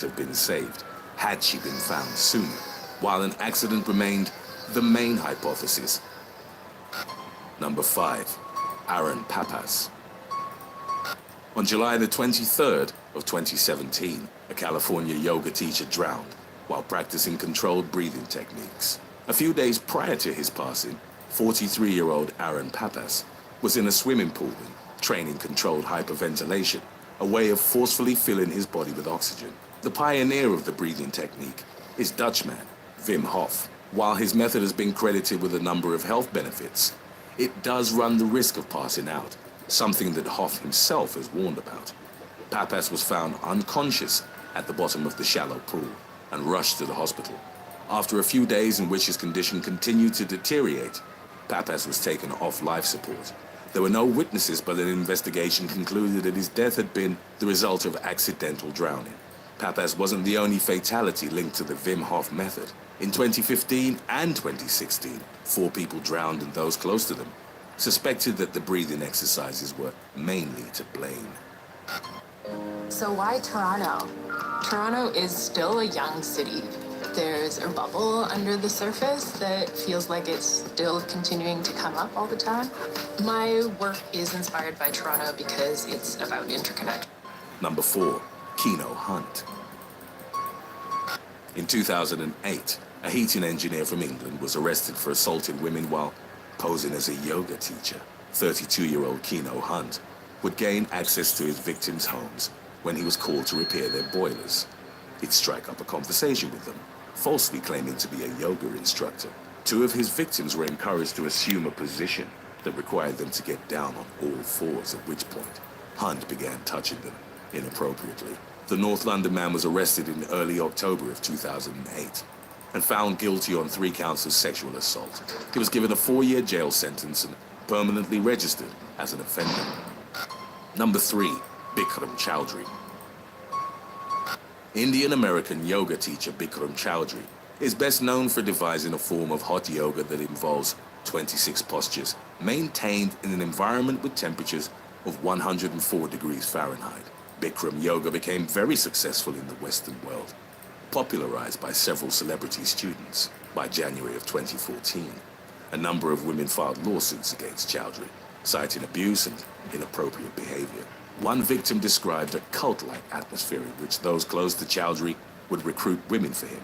have been saved had she been found sooner, while an accident remained the main hypothesis. Number 5. Aaron Papas. On July the 23rd of 2017, a California yoga teacher drowned while practicing controlled breathing techniques. A few days prior to his passing, 43-year-old Aaron Papas was in a swimming pool training controlled hyperventilation, a way of forcefully filling his body with oxygen. The pioneer of the breathing technique is Dutchman Wim Hof. While his method has been credited with a number of health benefits, it does run the risk of passing out, something that Hof himself has warned about. Papas was found unconscious at the bottom of the shallow pool and rushed to the hospital. After a few days in which his condition continued to deteriorate, Papas was taken off life support. There were no witnesses, but an investigation concluded that his death had been the result of accidental drowning. Papas wasn't the only fatality linked to the Wim Hof method. In 2015 and 2016, 4 people drowned and those close to them suspected that the breathing exercises were mainly to blame. So why Toronto? Toronto is still a young city. There's a bubble under the surface that feels like it's still continuing to come up all the time. My work is inspired by Toronto because it's about interconnection. Number 4. Keno Hunt. In 2008, a heating engineer from England was arrested for assaulting women while posing as a yoga teacher. 32-year-old Keno Hunt would gain access to his victims' homes when he was called to repair their boilers. He'd strike up a conversation with them, falsely claiming to be a yoga instructor. 2 of his victims were encouraged to assume a position that required them to get down on all fours, at which point Hunt began touching them inappropriately. The North London man was arrested in early October of 2008 and found guilty on 3 counts of sexual assault. He was given a 4-year jail sentence and permanently registered as an offender. Number 3. Bikram Chowdhury. Indian-American yoga teacher Bikram Chowdhury is best known for devising a form of hot yoga that involves 26 postures maintained in an environment with temperatures of 104 degrees Fahrenheit. Bikram yoga became very successful in the Western world, popularized by several celebrity students. By January of 2014, a number of women filed lawsuits against Chowdhury, citing abuse and inappropriate behavior. One victim described a cult-like atmosphere in which those close to Chowdhury would recruit women for him.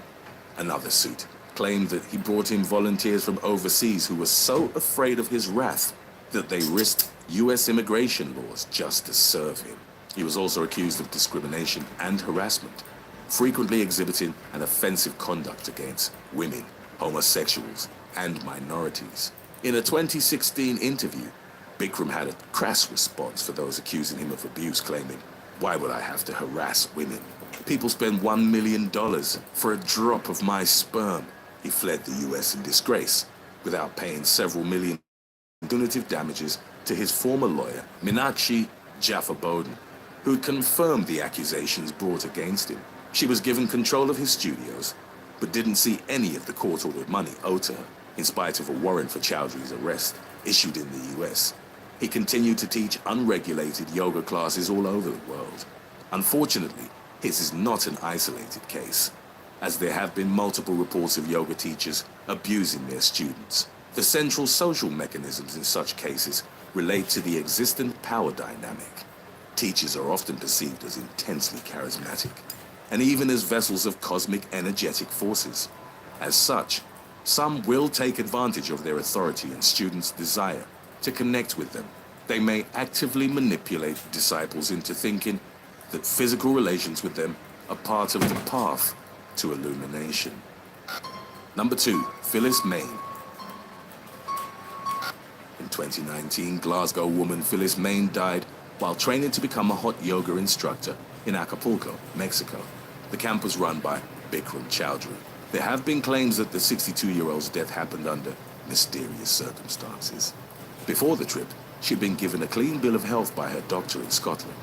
Another suit claimed that he brought in volunteers from overseas who were so afraid of his wrath that they risked US immigration laws just to serve him. He was also accused of discrimination and harassment, frequently exhibiting an offensive conduct against women, homosexuals, and minorities. In a 2016 interview, Bikram had a crass response for those accusing him of abuse, claiming, "Why would I have to harass women? People spend $1 million for a drop of my sperm." He fled the US in disgrace, without paying several million punitive damages to his former lawyer, Meenakshi Jaffer-Bowden, who confirmed the accusations brought against him. She was given control of his studios, but didn't see any of the court-ordered money owed to her, in spite of a warrant for Chowdhury's arrest issued in the US. He continued to teach unregulated yoga classes all over the world. Unfortunately, his is not an isolated case, as there have been multiple reports of yoga teachers abusing their students. The central social mechanisms in such cases relate to the existent power dynamic. Teachers are often perceived as intensely charismatic, and even as vessels of cosmic energetic forces. As such, some will take advantage of their authority and students' desire to connect with them. They may actively manipulate disciples into thinking that physical relations with them are part of the path to illumination. Number 2, Phyllis Main. In 2019, Glasgow woman Phyllis Main died while training to become a hot yoga instructor in Acapulco, Mexico. The camp was run by Bikram Chowdhury. There have been claims that the 62-year-old's death happened under mysterious circumstances. Before the trip, she'd been given a clean bill of health by her doctor in Scotland.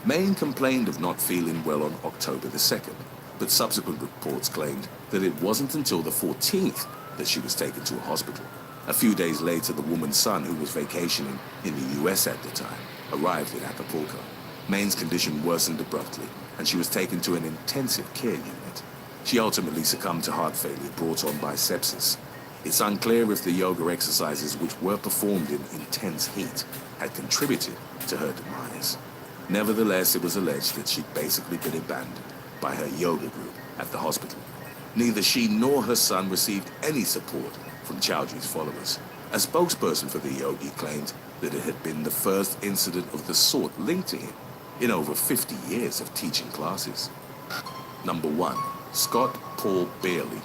Main complained of not feeling well on October the 2nd, but subsequent reports claimed that it wasn't until the 14th that she was taken to a hospital. A few days later, the woman's son, who was vacationing in the US at the time, arrived in Acapulco. Main's condition worsened abruptly, and she was taken to an intensive care unit. She ultimately succumbed to heart failure brought on by sepsis. It's unclear if the yoga exercises, which were performed in intense heat, had contributed to her demise. Nevertheless, it was alleged that she'd basically been abandoned by her yoga group at the hospital. Neither she nor her son received any support from Chowdhury's followers. A spokesperson for the yogi claimed that it had been the first incident of the sort linked to him in over 50 years of teaching classes. Number 1. Scott Paul Bailey.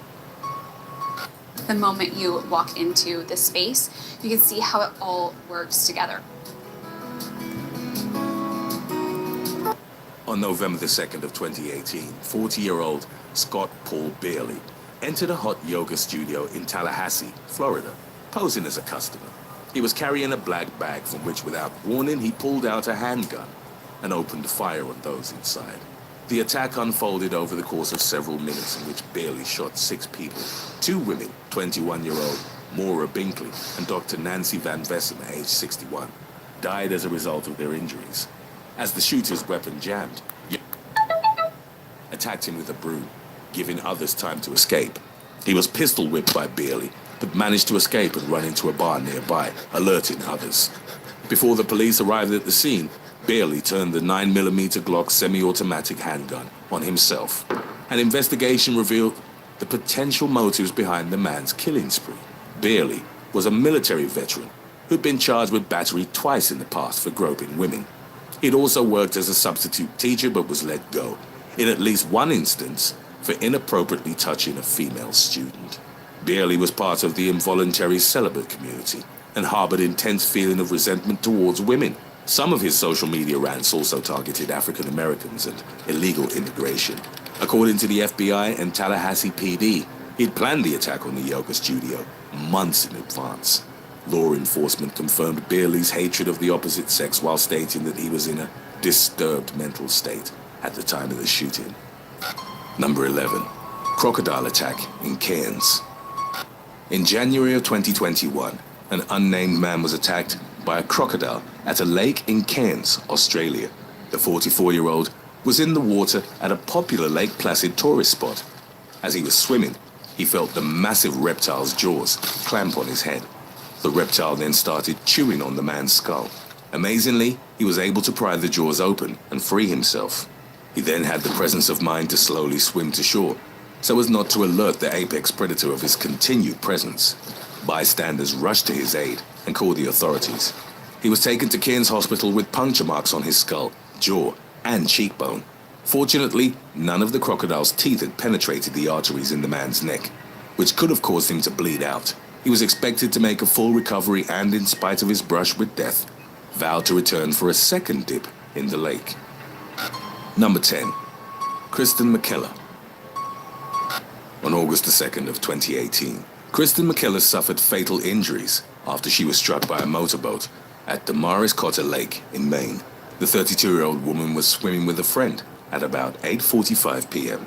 The moment you walk into this space, you can see how it all works together. On November the 2nd of 2018, 40-year-old Scott Paul Bailey entered a hot yoga studio in Tallahassee, Florida, posing as a customer. He was carrying a black bag from which, without warning, he pulled out a handgun and opened fire on those inside. The attack unfolded over the course of several minutes, in which Bailey shot 6 people. 2 women, 21-year-old Maura Binkley and Dr. Nancy Van Vessen, aged 61, died as a result of their injuries. As the shooter's weapon jammed, attacked him with a broom, giving others time to escape. He was pistol whipped by Bailey, but managed to escape and run into a bar nearby, alerting others. Before the police arrived at the scene, Bailey turned the 9mm Glock semi-automatic handgun on himself. An investigation revealed the potential motives behind the man's killing spree. Bailey was a military veteran who'd been charged with battery twice in the past for groping women. He'd also worked as a substitute teacher but was let go, in at least one instance, for inappropriately touching a female student. Bailey was part of the involuntary celibate community and harbored intense feeling of resentment towards women. Some of his social media rants also targeted African Americans and illegal immigration. According to the FBI and Tallahassee PD, he'd planned the attack on the yoga studio months in advance. Law enforcement confirmed Bailey's hatred of the opposite sex while stating that he was in a disturbed mental state at the time of the shooting. Number 11. Crocodile attack in Cairns. In January of 2021, an unnamed man was attacked by a crocodile at a lake in Cairns, Australia. The 44-year-old was in the water at a popular Lake Placid tourist spot. As he was swimming, he felt the massive reptile's jaws clamp on his head. The reptile then started chewing on the man's skull. Amazingly, he was able to pry the jaws open and free himself. He then had the presence of mind to slowly swim to shore, so as not to alert the apex predator of his continued presence. Bystanders rushed to his aid and called the authorities. He was taken to Cairns Hospital with puncture marks on his skull, jaw, and cheekbone. Fortunately, none of the crocodile's teeth had penetrated the arteries in the man's neck, which could have caused him to bleed out. He was expected to make a full recovery and, in spite of his brush with death, vowed to return for a second dip in the lake. Number 10. Kristen McKellar. On August the 2nd of 2018, Kristen McKellar suffered fatal injuries after she was struck by a motorboat at Damaris Cotter Lake in Maine. The 32-year-old woman was swimming with a friend at about 8:45 p.m.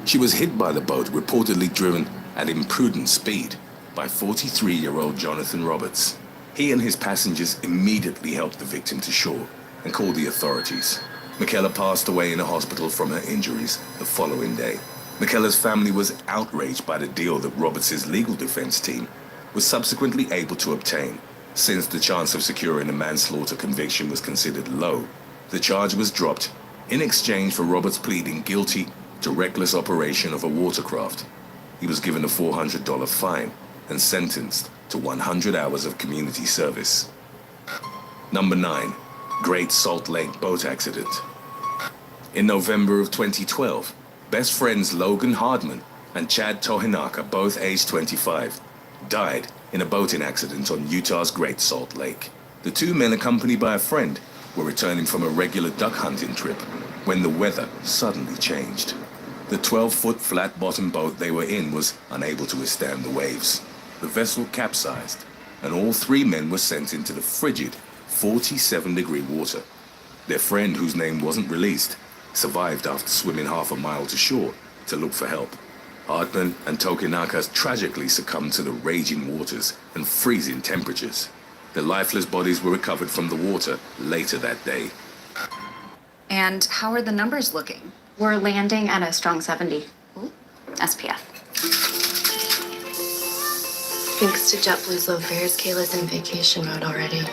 She was hit by the boat, reportedly driven at imprudent speed by 43-year-old Jonathan Roberts. He and his passengers immediately helped the victim to shore and called the authorities. McKellar passed away in a hospital from her injuries the following day. McKellar's family was outraged by the deal that Roberts' legal defense team was subsequently able to obtain. Since the chance of securing a manslaughter conviction was considered low, the charge was dropped in exchange for Roberts pleading guilty to reckless operation of a watercraft. He was given a $400 fine and sentenced to 100 hours of community service. Number 9. Great Salt Lake boat accident. In November of 2012, best friends Logan Hardman and Chad Tohinaka, both aged 25, died in a boating accident on Utah's Great Salt Lake. The 2 men, accompanied by a friend, were returning from a regular duck hunting trip when the weather suddenly changed. The 12-foot flat-bottom boat they were in was unable to withstand the waves. The vessel capsized, and all 3 men were sent into the frigid 47-degree water. Their friend, whose name wasn't released, survived after swimming half a mile to shore to look for help. Hardman and Tokinaka tragically succumbed to the raging waters and freezing temperatures. Their lifeless bodies were recovered from the water later that day. And how are the numbers looking? We're landing at a strong 70 SPF. Thanks to JetBlue's low fares, Kayla's in vacation mode already.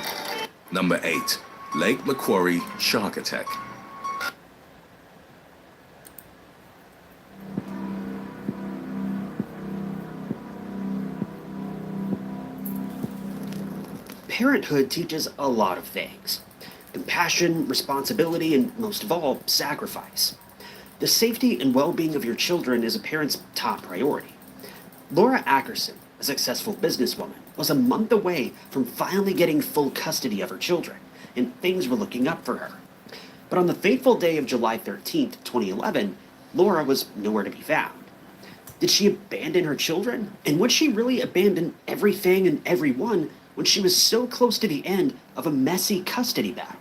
Number 8. Lake Macquarie Shark Attack. Parenthood teaches a lot of things. Compassion, responsibility, and most of all, sacrifice. The safety and well-being of your children is a parent's top priority. Laura Ackerson, a successful businesswoman, was a month away from finally getting full custody of her children, and things were looking up for her. But on the fateful day of July 13th, 2011, Laura was nowhere to be found. Did she abandon her children? And would she really abandon everything and everyone when she was so close to the end of a messy custody battle?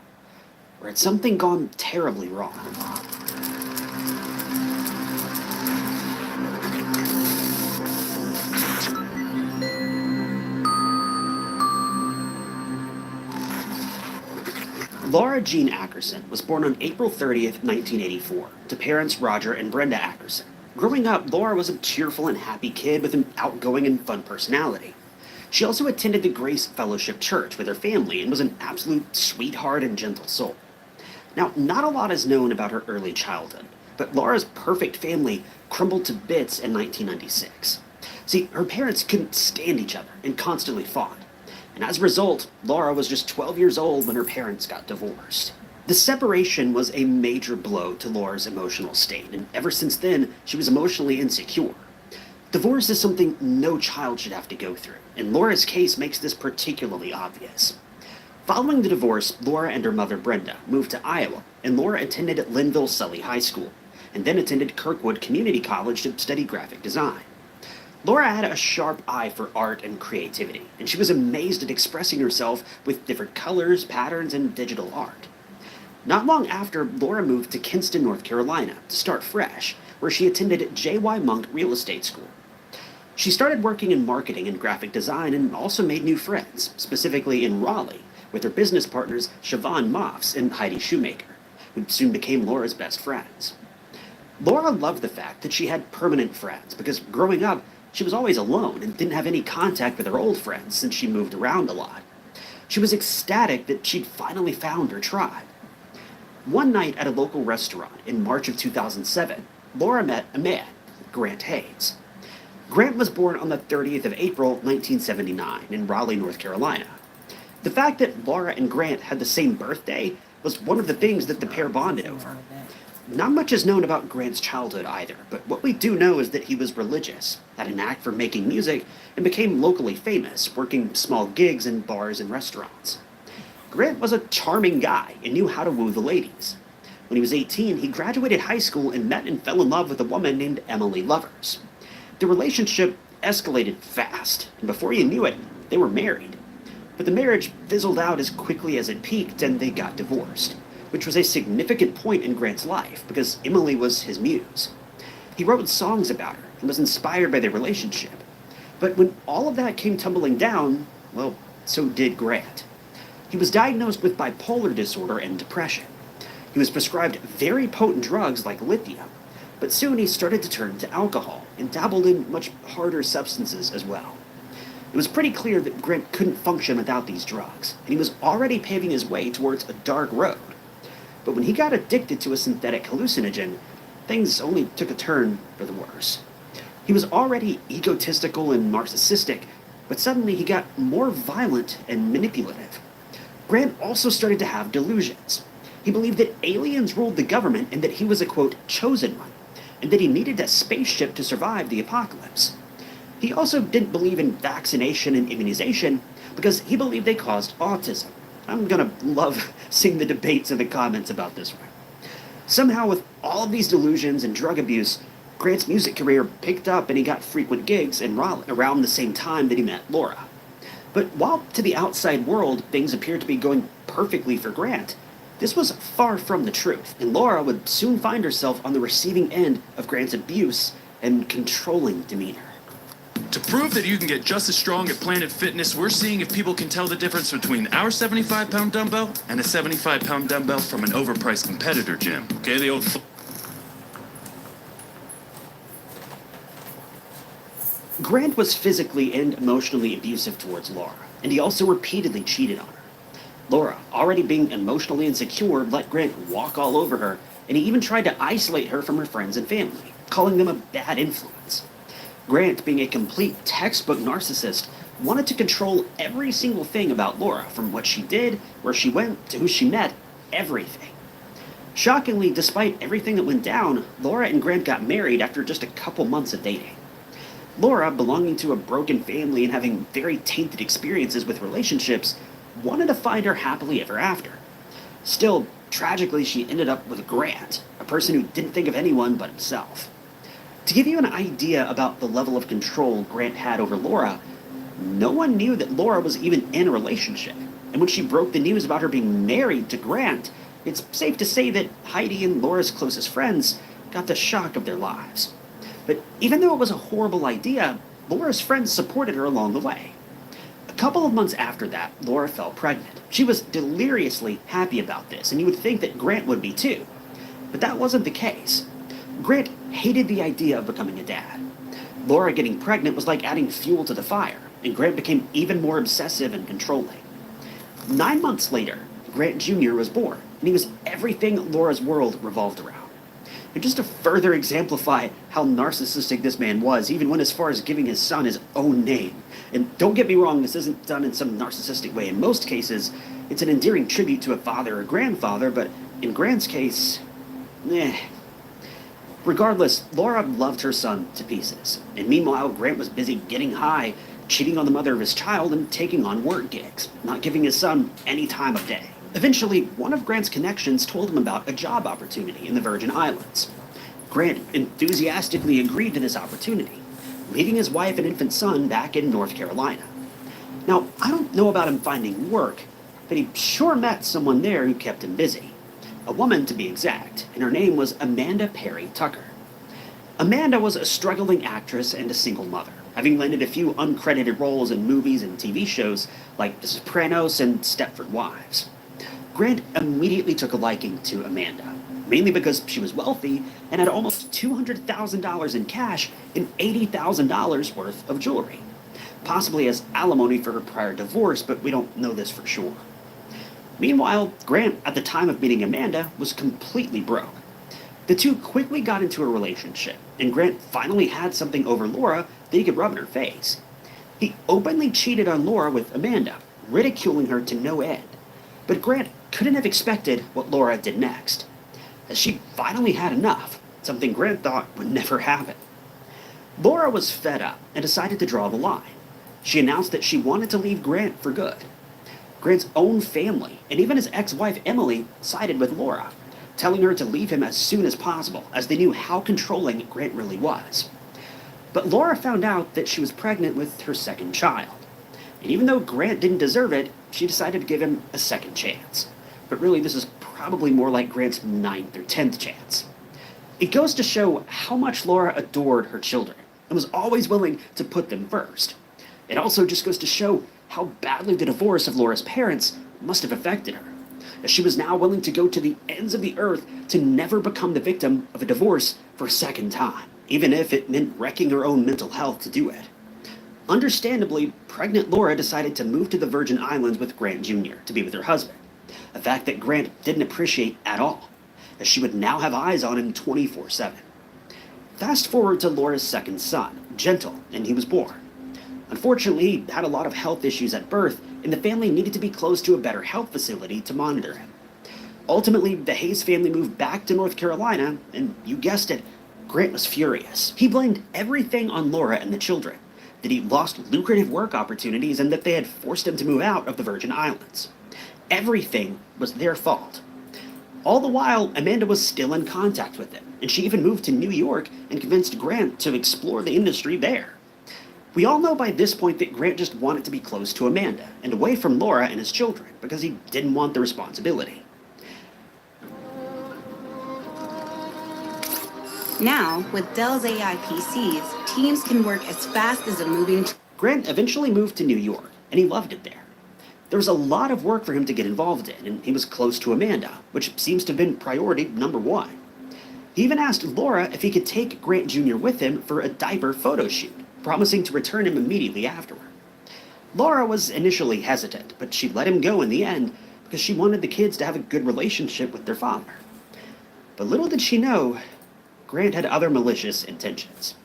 Or had something gone terribly wrong? Laura Jean Ackerson was born on April 30th, 1984, to parents Roger and Brenda Ackerson. Growing up, Laura was a cheerful and happy kid with an outgoing and fun personality. She also attended the Grace Fellowship Church with her family and was an absolute sweetheart and gentle soul. Now, not a lot is known about her early childhood, but Laura's perfect family crumbled to bits in 1996. See, her parents couldn't stand each other and constantly fought. And as a result, Laura was just 12 years old when her parents got divorced. The separation was a major blow to Laura's emotional state, and ever since then, she was emotionally insecure. Divorce is something no child should have to go through, and Laura's case makes this particularly obvious. Following the divorce, Laura and her mother Brenda moved to Iowa, and Laura attended Linville-Sully High School, and then attended Kirkwood Community College to study graphic design. Laura had a sharp eye for art and creativity, and she was amazed at expressing herself with different colors, patterns, and digital art. Not long after, Laura moved to Kinston, North Carolina to start fresh, where she attended J.Y. Monk Real Estate School. She started working in marketing and graphic design and also made new friends, specifically in Raleigh, with her business partners Siobhan Moffs and Heidi Shoemaker, who soon became Laura's best friends. Laura loved the fact that she had permanent friends because growing up, she was always alone and didn't have any contact with her old friends since she moved around a lot. She was ecstatic that she'd finally found her tribe. One night at a local restaurant in March of 2007, Laura met a man, Grant Hayes. Grant was born on the 30th of April, 1979, in Raleigh, North Carolina. The fact that Laura and Grant had the same birthday was one of the things that the pair bonded over. Not much is known about Grant's childhood either, but what we do know is that he was religious, had a knack for making music, and became locally famous, working small gigs in bars and restaurants. Grant was a charming guy and knew how to woo the ladies. When he was 18, he graduated high school and met and fell in love with a woman named Emily Lovers. The relationship escalated fast, and before you knew it, they were married. But the marriage fizzled out as quickly as it peaked, and they got divorced, which was a significant point in Grant's life because Emily was his muse. He wrote songs about her and was inspired by their relationship. But when all of that came tumbling down, well, so did Grant. He was diagnosed with bipolar disorder and depression. He was prescribed very potent drugs like lithium, but soon he started to turn to alcohol and dabbled in much harder substances as well. It was pretty clear that Grant couldn't function without these drugs, and he was already paving his way towards a dark road. But when he got addicted to a synthetic hallucinogen, things only took a turn for the worse. He was already egotistical and narcissistic, but suddenly he got more violent and manipulative. Grant also started to have delusions. He believed that aliens ruled the government and that he was a, quote, chosen one, and that he needed a spaceship to survive the apocalypse. He also didn't believe in vaccination and immunization because he believed they caused autism. I'm gonna love seeing the debates in the comments about this one. Somehow, with all of these delusions and drug abuse, Grant's music career picked up and he got frequent gigs in Raleigh around the same time that he met Laura. But while to the outside world things appeared to be going perfectly for Grant, this was far from the truth, and Laura would soon find herself on the receiving end of Grant's abuse and controlling demeanor. To prove that you can get just as strong at Planet Fitness, we're seeing if people can tell the difference between our 75-pound dumbbell and a 75-pound dumbbell from an overpriced competitor gym. Okay, the old... Grant was physically and emotionally abusive towards Laura, and he also repeatedly cheated on her. Laura, already being emotionally insecure, let Grant walk all over her, and he even tried to isolate her from her friends and family, calling them a bad influence. Grant, being a complete textbook narcissist, wanted to control every single thing about Laura, from what she did, where she went, to who she met, everything. Shockingly, despite everything that went down, Laura and Grant got married after just a couple months of dating. Laura, belonging to a broken family and having very tainted experiences with relationships, wanted to find her happily ever after. Still, tragically, she ended up with Grant, a person who didn't think of anyone but himself. To give you an idea about the level of control Grant had over Laura, no one knew that Laura was even in a relationship, and when she broke the news about her being married to Grant, it's safe to say that Heidi and Laura's closest friends got the shock of their lives. But even though it was a horrible idea, Laura's friends supported her along the way. A couple of months after that, Laura fell pregnant. She was deliriously happy about this, and you would think that Grant would be too. But that wasn't the case. Grant hated the idea of becoming a dad. Laura getting pregnant was like adding fuel to the fire, and Grant became even more obsessive and controlling. 9 months later, Grant Jr. was born, and he was everything Laura's world revolved around. And just to further exemplify how narcissistic this man was, even went as far as giving his son his own name. And don't get me wrong, this isn't done in some narcissistic way. In most cases, it's an endearing tribute to a father or grandfather, but in Grant's case, Regardless, Laura loved her son to pieces, and meanwhile, Grant was busy getting high, cheating on the mother of his child, and taking on work gigs, not giving his son any time of day. Eventually, one of Grant's connections told him about a job opportunity in the Virgin Islands. Grant enthusiastically agreed to this opportunity, leaving his wife and infant son back in North Carolina. Now, I don't know about him finding work, but he sure met someone there who kept him busy. A woman, to be exact, and her name was Amanda Perry Tucker. Amanda was a struggling actress and a single mother, having landed a few uncredited roles in movies and TV shows like The Sopranos and Stepford Wives. Grant immediately took a liking to Amanda, mainly because she was wealthy and had almost $200,000 in cash and $80,000 worth of jewelry, possibly as alimony for her prior divorce, but we don't know this for sure. Meanwhile, Grant, at the time of meeting Amanda, was completely broke. The two quickly got into a relationship, and Grant finally had something over Laura that he could rub in her face. He openly cheated on Laura with Amanda, ridiculing her to no end. But Grant couldn't have expected what Laura did next, as she finally had enough, something Grant thought would never happen. Laura was fed up and decided to draw the line. She announced that she wanted to leave Grant for good. Grant's own family, and even his ex-wife Emily, sided with Laura, telling her to leave him as soon as possible, as they knew how controlling Grant really was. But Laura found out that she was pregnant with her second child, and even though Grant didn't deserve it, she decided to give him a second chance. But really, this is probably more like Grant's 9th or 10th chance. It goes to show how much Laura adored her children, and was always willing to put them first. It also just goes to show how badly the divorce of Laura's parents must have affected her, as she was now willing to go to the ends of the earth to never become the victim of a divorce for a second time, even if it meant wrecking her own mental health to do it. Understandably, pregnant Laura decided to move to the Virgin Islands with Grant Jr. to be with her husband, a fact that Grant didn't appreciate at all, as she would now have eyes on him 24/7. Fast forward to Laura's second son, Gentle, and he was born. Unfortunately, he had a lot of health issues at birth, and the family needed to be close to a better health facility to monitor him. Ultimately, the Hayes family moved back to North Carolina, and you guessed it, Grant was furious. He blamed everything on Laura and the children, that he lost lucrative work opportunities and that they had forced him to move out of the Virgin Islands. Everything was their fault. All the while, Amanda was still in contact with him, and she even moved to New York and convinced Grant to explore the industry there. We all know by this point that Grant just wanted to be close to Amanda and away from Laura and his children because he didn't want the responsibility. Now, with Dell's AI PCs, teams can work as fast as a moving... Grant eventually moved to New York, and he loved it there. There was a lot of work for him to get involved in, and he was close to Amanda, which seems to have been priority number one. He even asked Laura if he could take Grant Jr. with him for a diaper photo shoot, promising to return him immediately afterward. Laura was initially hesitant, but she let him go in the end because she wanted the kids to have a good relationship with their father. But little did she know, Grant had other malicious intentions.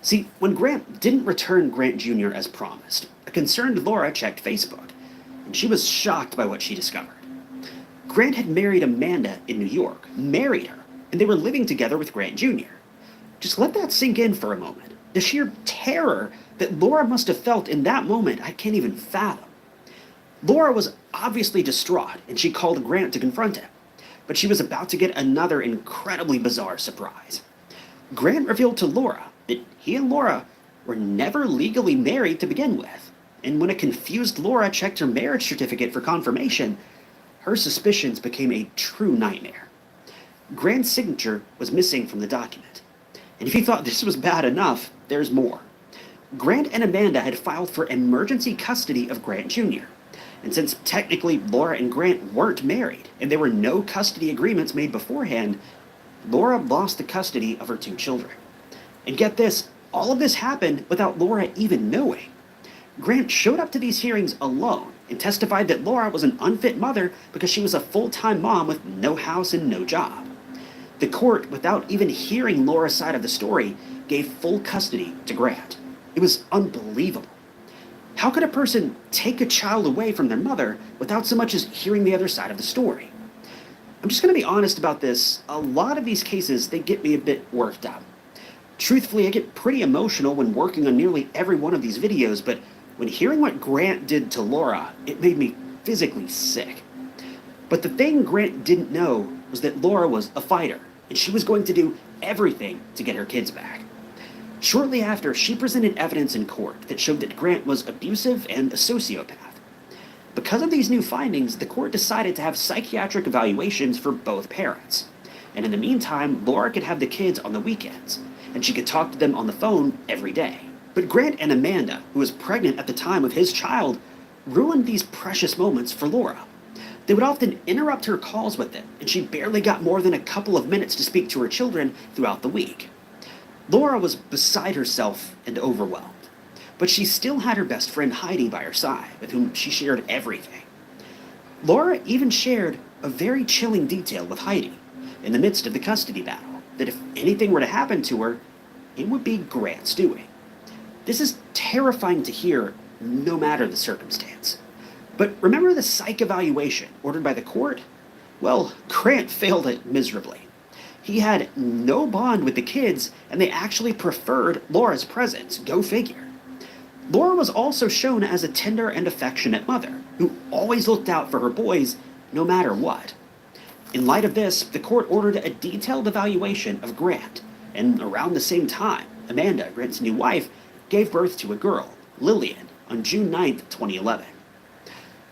See, when Grant didn't return Grant Jr. as promised, a concerned Laura checked Facebook, and she was shocked by what she discovered. Grant had married Amanda in New York, married her, and they were living together with Grant Jr. Just let that sink in for a moment. The sheer terror that Laura must have felt in that moment, I can't even fathom. Laura was obviously distraught, and she called Grant to confront him. But she was about to get another incredibly bizarre surprise. Grant revealed to Laura that he and Laura were never legally married to begin with, and when a confused Laura checked her marriage certificate for confirmation, her suspicions became a true nightmare. Grant's signature was missing from the document, and if you thought this was bad enough, there's more. Grant and Amanda had filed for emergency custody of Grant Jr., and since technically Laura and Grant weren't married, and there were no custody agreements made beforehand, Laura lost the custody of her 2 children. And get this, all of this happened without Laura even knowing. Grant showed up to these hearings alone and testified that Laura was an unfit mother because she was a full-time mom with no house and no job. The court, without even hearing Laura's side of the story, gave full custody to Grant. It was unbelievable. How could a person take a child away from their mother without so much as hearing the other side of the story? I'm just going to be honest about this. A lot of these cases, they get me a bit worked up. Truthfully, I get pretty emotional when working on nearly every one of these videos, but when hearing what Grant did to Laura, it made me physically sick. But the thing Grant didn't know was that Laura was a fighter, and she was going to do everything to get her kids back. Shortly after, she presented evidence in court that showed that Grant was abusive and a sociopath. Because of these new findings, the court decided to have psychiatric evaluations for both parents. And in the meantime, Laura could have the kids on the weekends, and she could talk to them on the phone every day. But Grant and Amanda, who was pregnant at the time of his child, ruined these precious moments for Laura. They would often interrupt her calls with them, and she barely got more than a couple of minutes to speak to her children throughout the week. Laura was beside herself and overwhelmed, but she still had her best friend Heidi by her side, with whom she shared everything. Laura even shared a very chilling detail with Heidi in the midst of the custody battle, that if anything were to happen to her, it would be Grant's doing. This is terrifying to hear, no matter the circumstance. But remember the psych evaluation ordered by the court? Well, Grant failed it miserably. He had no bond with the kids, and they actually preferred Laura's presence. Go figure. Laura was also shown as a tender and affectionate mother, who always looked out for her boys, no matter what. In light of this, the court ordered a detailed evaluation of Grant, and around the same time, Amanda, Grant's new wife, gave birth to a girl, Lillian, on June 9th, 2011.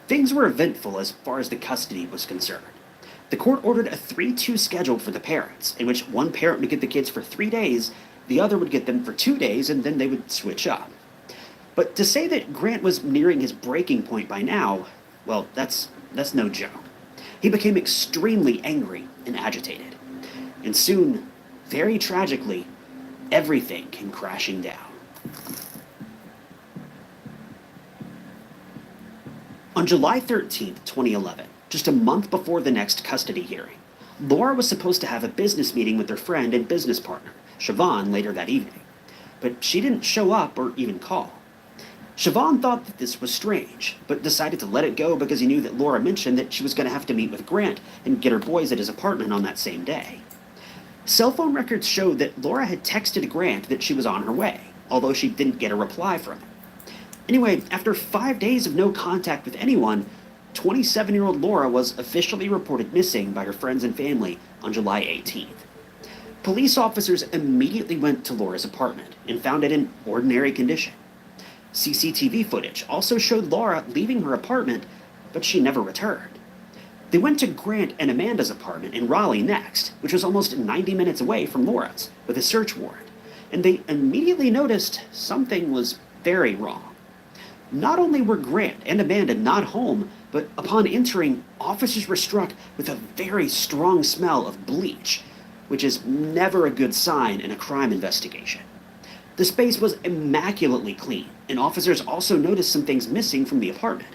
Things were eventful as far as the custody was concerned. The court ordered a 3-2 schedule for the parents, in which one parent would get the kids for 3 days, the other would get them for 2 days, and then they would switch up. But to say that Grant was nearing his breaking point by now, well, that's no joke. He became extremely angry and agitated. And soon, very tragically, everything came crashing down. On July 13th, 2011, just a month before the next custody hearing, Laura was supposed to have a business meeting with her friend and business partner, Siobhan, later that evening. But she didn't show up or even call. Siobhan thought that this was strange, but decided to let it go because he knew that Laura mentioned that she was going to have to meet with Grant and get her boys at his apartment on that same day. Cell phone records showed that Laura had texted Grant that she was on her way, although she didn't get a reply from him. Anyway, after 5 days of no contact with anyone, 27-year-old Laura was officially reported missing by her friends and family on July 18th. Police officers immediately went to Laura's apartment and found it in ordinary condition. CCTV footage also showed Laura leaving her apartment, but she never returned. They went to Grant and Amanda's apartment in Raleigh next, which was almost 90 minutes away from Laura's, with a search warrant, and they immediately noticed something was very wrong. Not only were Grant and Amanda not home, but upon entering, officers were struck with a very strong smell of bleach, which is never a good sign in a crime investigation. The space was immaculately clean, and officers also noticed some things missing from the apartment.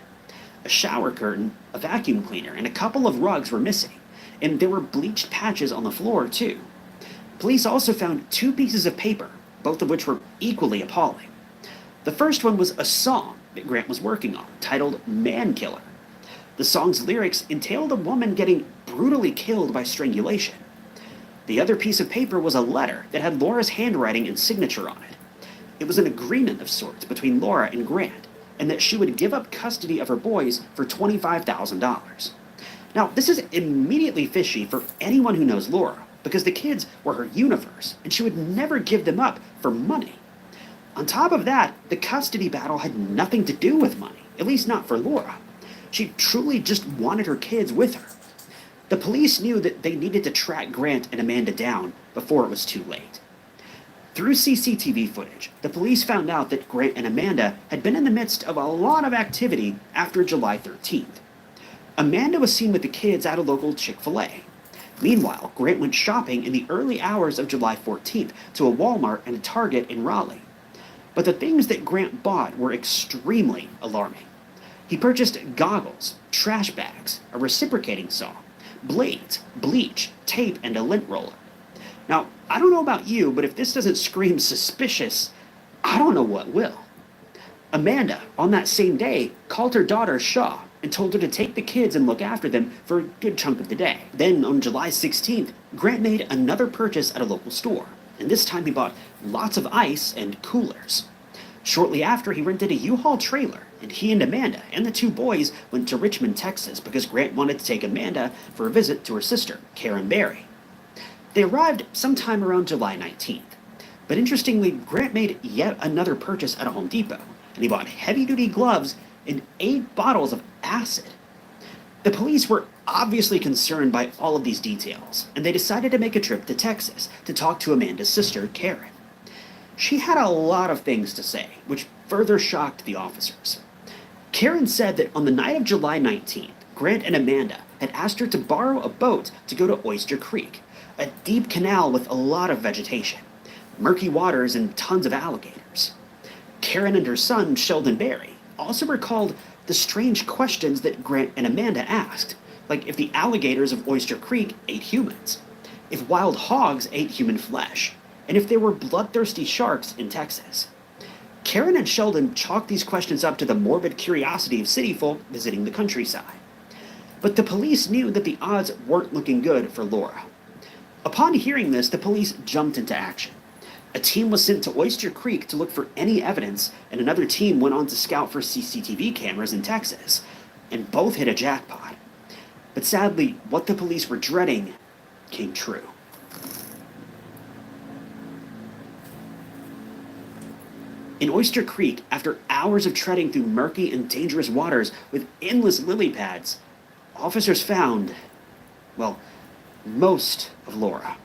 A shower curtain, a vacuum cleaner, and a couple of rugs were missing, and there were bleached patches on the floor, too. Police also found 2 pieces of paper, both of which were equally appalling. The first one was a song that Grant was working on, titled Man Killer. The song's lyrics entailed a woman getting brutally killed by strangulation. The other piece of paper was a letter that had Laura's handwriting and signature on it. It was an agreement of sorts between Laura and Grant, and that she would give up custody of her boys for $25,000. Now, this is immediately fishy for anyone who knows Laura, because the kids were her universe, and she would never give them up for money. On top of that, the custody battle had nothing to do with money, at least not for Laura. She truly just wanted her kids with her. The police knew that they needed to track Grant and Amanda down before it was too late. Through CCTV footage, the police found out that Grant and Amanda had been in the midst of a lot of activity after July 13th. Amanda was seen with the kids at a local Chick-fil-A. Meanwhile, Grant went shopping in the early hours of July 14th to a Walmart and a Target in Raleigh. But the things that Grant bought were extremely alarming. He purchased goggles, trash bags, a reciprocating saw, blades, bleach, tape, and a lint roller. Now, I don't know about you, but if this doesn't scream suspicious, I don't know what will. Amanda, on that same day, called her daughter Shaw and told her to take the kids and look after them for a good chunk of the day. Then, on July 16th, Grant made another purchase at a local store, and this time he bought lots of ice and coolers. Shortly after, he rented a U-Haul trailer, and he and Amanda and the 2 boys went to Richmond, Texas, because Grant wanted to take Amanda for a visit to her sister, Karen Barry. They arrived sometime around July 19th. But interestingly, Grant made yet another purchase at a Home Depot, and he bought heavy-duty gloves and 8 bottles of acid. The police were obviously concerned by all of these details, and they decided to make a trip to Texas to talk to Amanda's sister, Karen. She had a lot of things to say, which further shocked the officers. Karen said that on the night of July 19th, Grant and Amanda had asked her to borrow a boat to go to Oyster Creek, a deep canal with a lot of vegetation, murky waters, and tons of alligators. Karen and her son, Sheldon Barry, also recalled the strange questions that Grant and Amanda asked, like if the alligators of Oyster Creek ate humans, if wild hogs ate human flesh, and if there were bloodthirsty sharks in Texas. Karen and Sheldon chalked these questions up to the morbid curiosity of city folk visiting the countryside. But the police knew that the odds weren't looking good for Laura. Upon hearing this, the police jumped into action. A team was sent to Oyster Creek to look for any evidence, and another team went on to scout for CCTV cameras in Texas, and both hit a jackpot. But sadly, what the police were dreading came true. In Oyster Creek, after hours of treading through murky and dangerous waters with endless lily pads, officers found, well, most of Laura.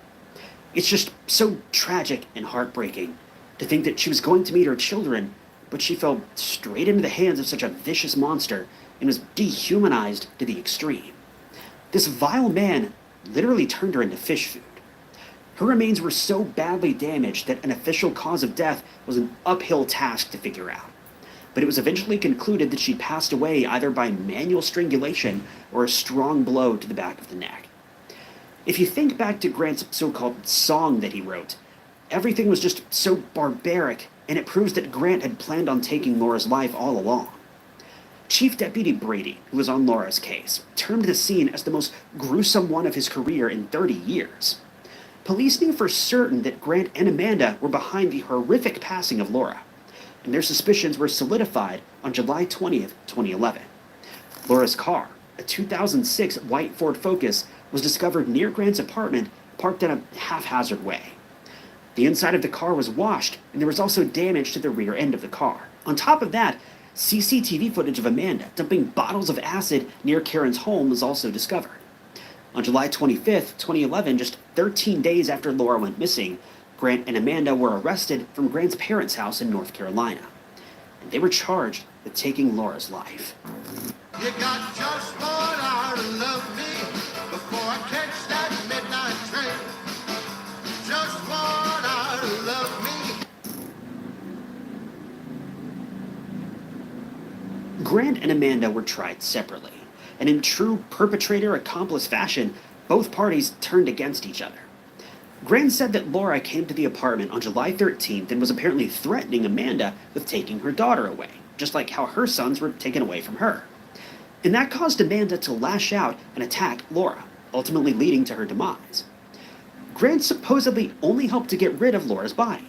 It's just so tragic and heartbreaking to think that she was going to meet her children, but she fell straight into the hands of such a vicious monster and was dehumanized to the extreme. This vile man literally turned her into fish food. Her remains were so badly damaged that an official cause of death was an uphill task to figure out. But it was eventually concluded that she passed away either by manual strangulation or a strong blow to the back of the neck. If you think back to Grant's so-called song that he wrote, everything was just so barbaric, and it proves that Grant had planned on taking Laura's life all along. Chief Deputy Brady, who was on Laura's case, termed the scene as the most gruesome one of his career in 30 years. Police knew for certain that Grant and Amanda were behind the horrific passing of Laura, and their suspicions were solidified on July 20th, 2011. Laura's car, a 2006 white Ford Focus, was discovered near Grant's apartment, parked in a haphazard way. The inside of the car was washed, and there was also damage to the rear end of the car. On top of that, CCTV footage of Amanda dumping bottles of acid near Karen's home was also discovered. On July 25th, 2011, just 13 days after Laura went missing, Grant and Amanda were arrested from Grant's parents' house in North Carolina. And they were charged with taking Laura's life. You got just 1 hour to love me before I catch that midnight train. Just 1 hour to love me. Grant and Amanda were tried separately, and in true perpetrator-accomplice fashion, both parties turned against each other. Grant said that Laura came to the apartment on July 13th and was apparently threatening Amanda with taking her daughter away, just like how her sons were taken away from her. And that caused Amanda to lash out and attack Laura, ultimately leading to her demise. Grant supposedly only helped to get rid of Laura's body.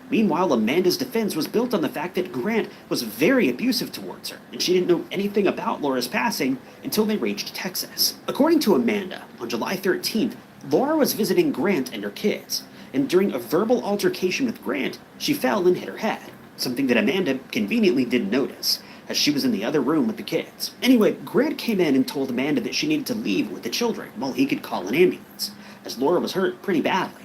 Meanwhile, Amanda's defense was built on the fact that Grant was very abusive towards her, and she didn't know anything about Laura's passing until they reached Texas. According to Amanda, on July 13th, Laura was visiting Grant and her kids, and during a verbal altercation with Grant, she fell and hit her head, something that Amanda conveniently didn't notice, as she was in the other room with the kids. Anyway, Grant came in and told Amanda that she needed to leave with the children while he could call an ambulance, as Laura was hurt pretty badly.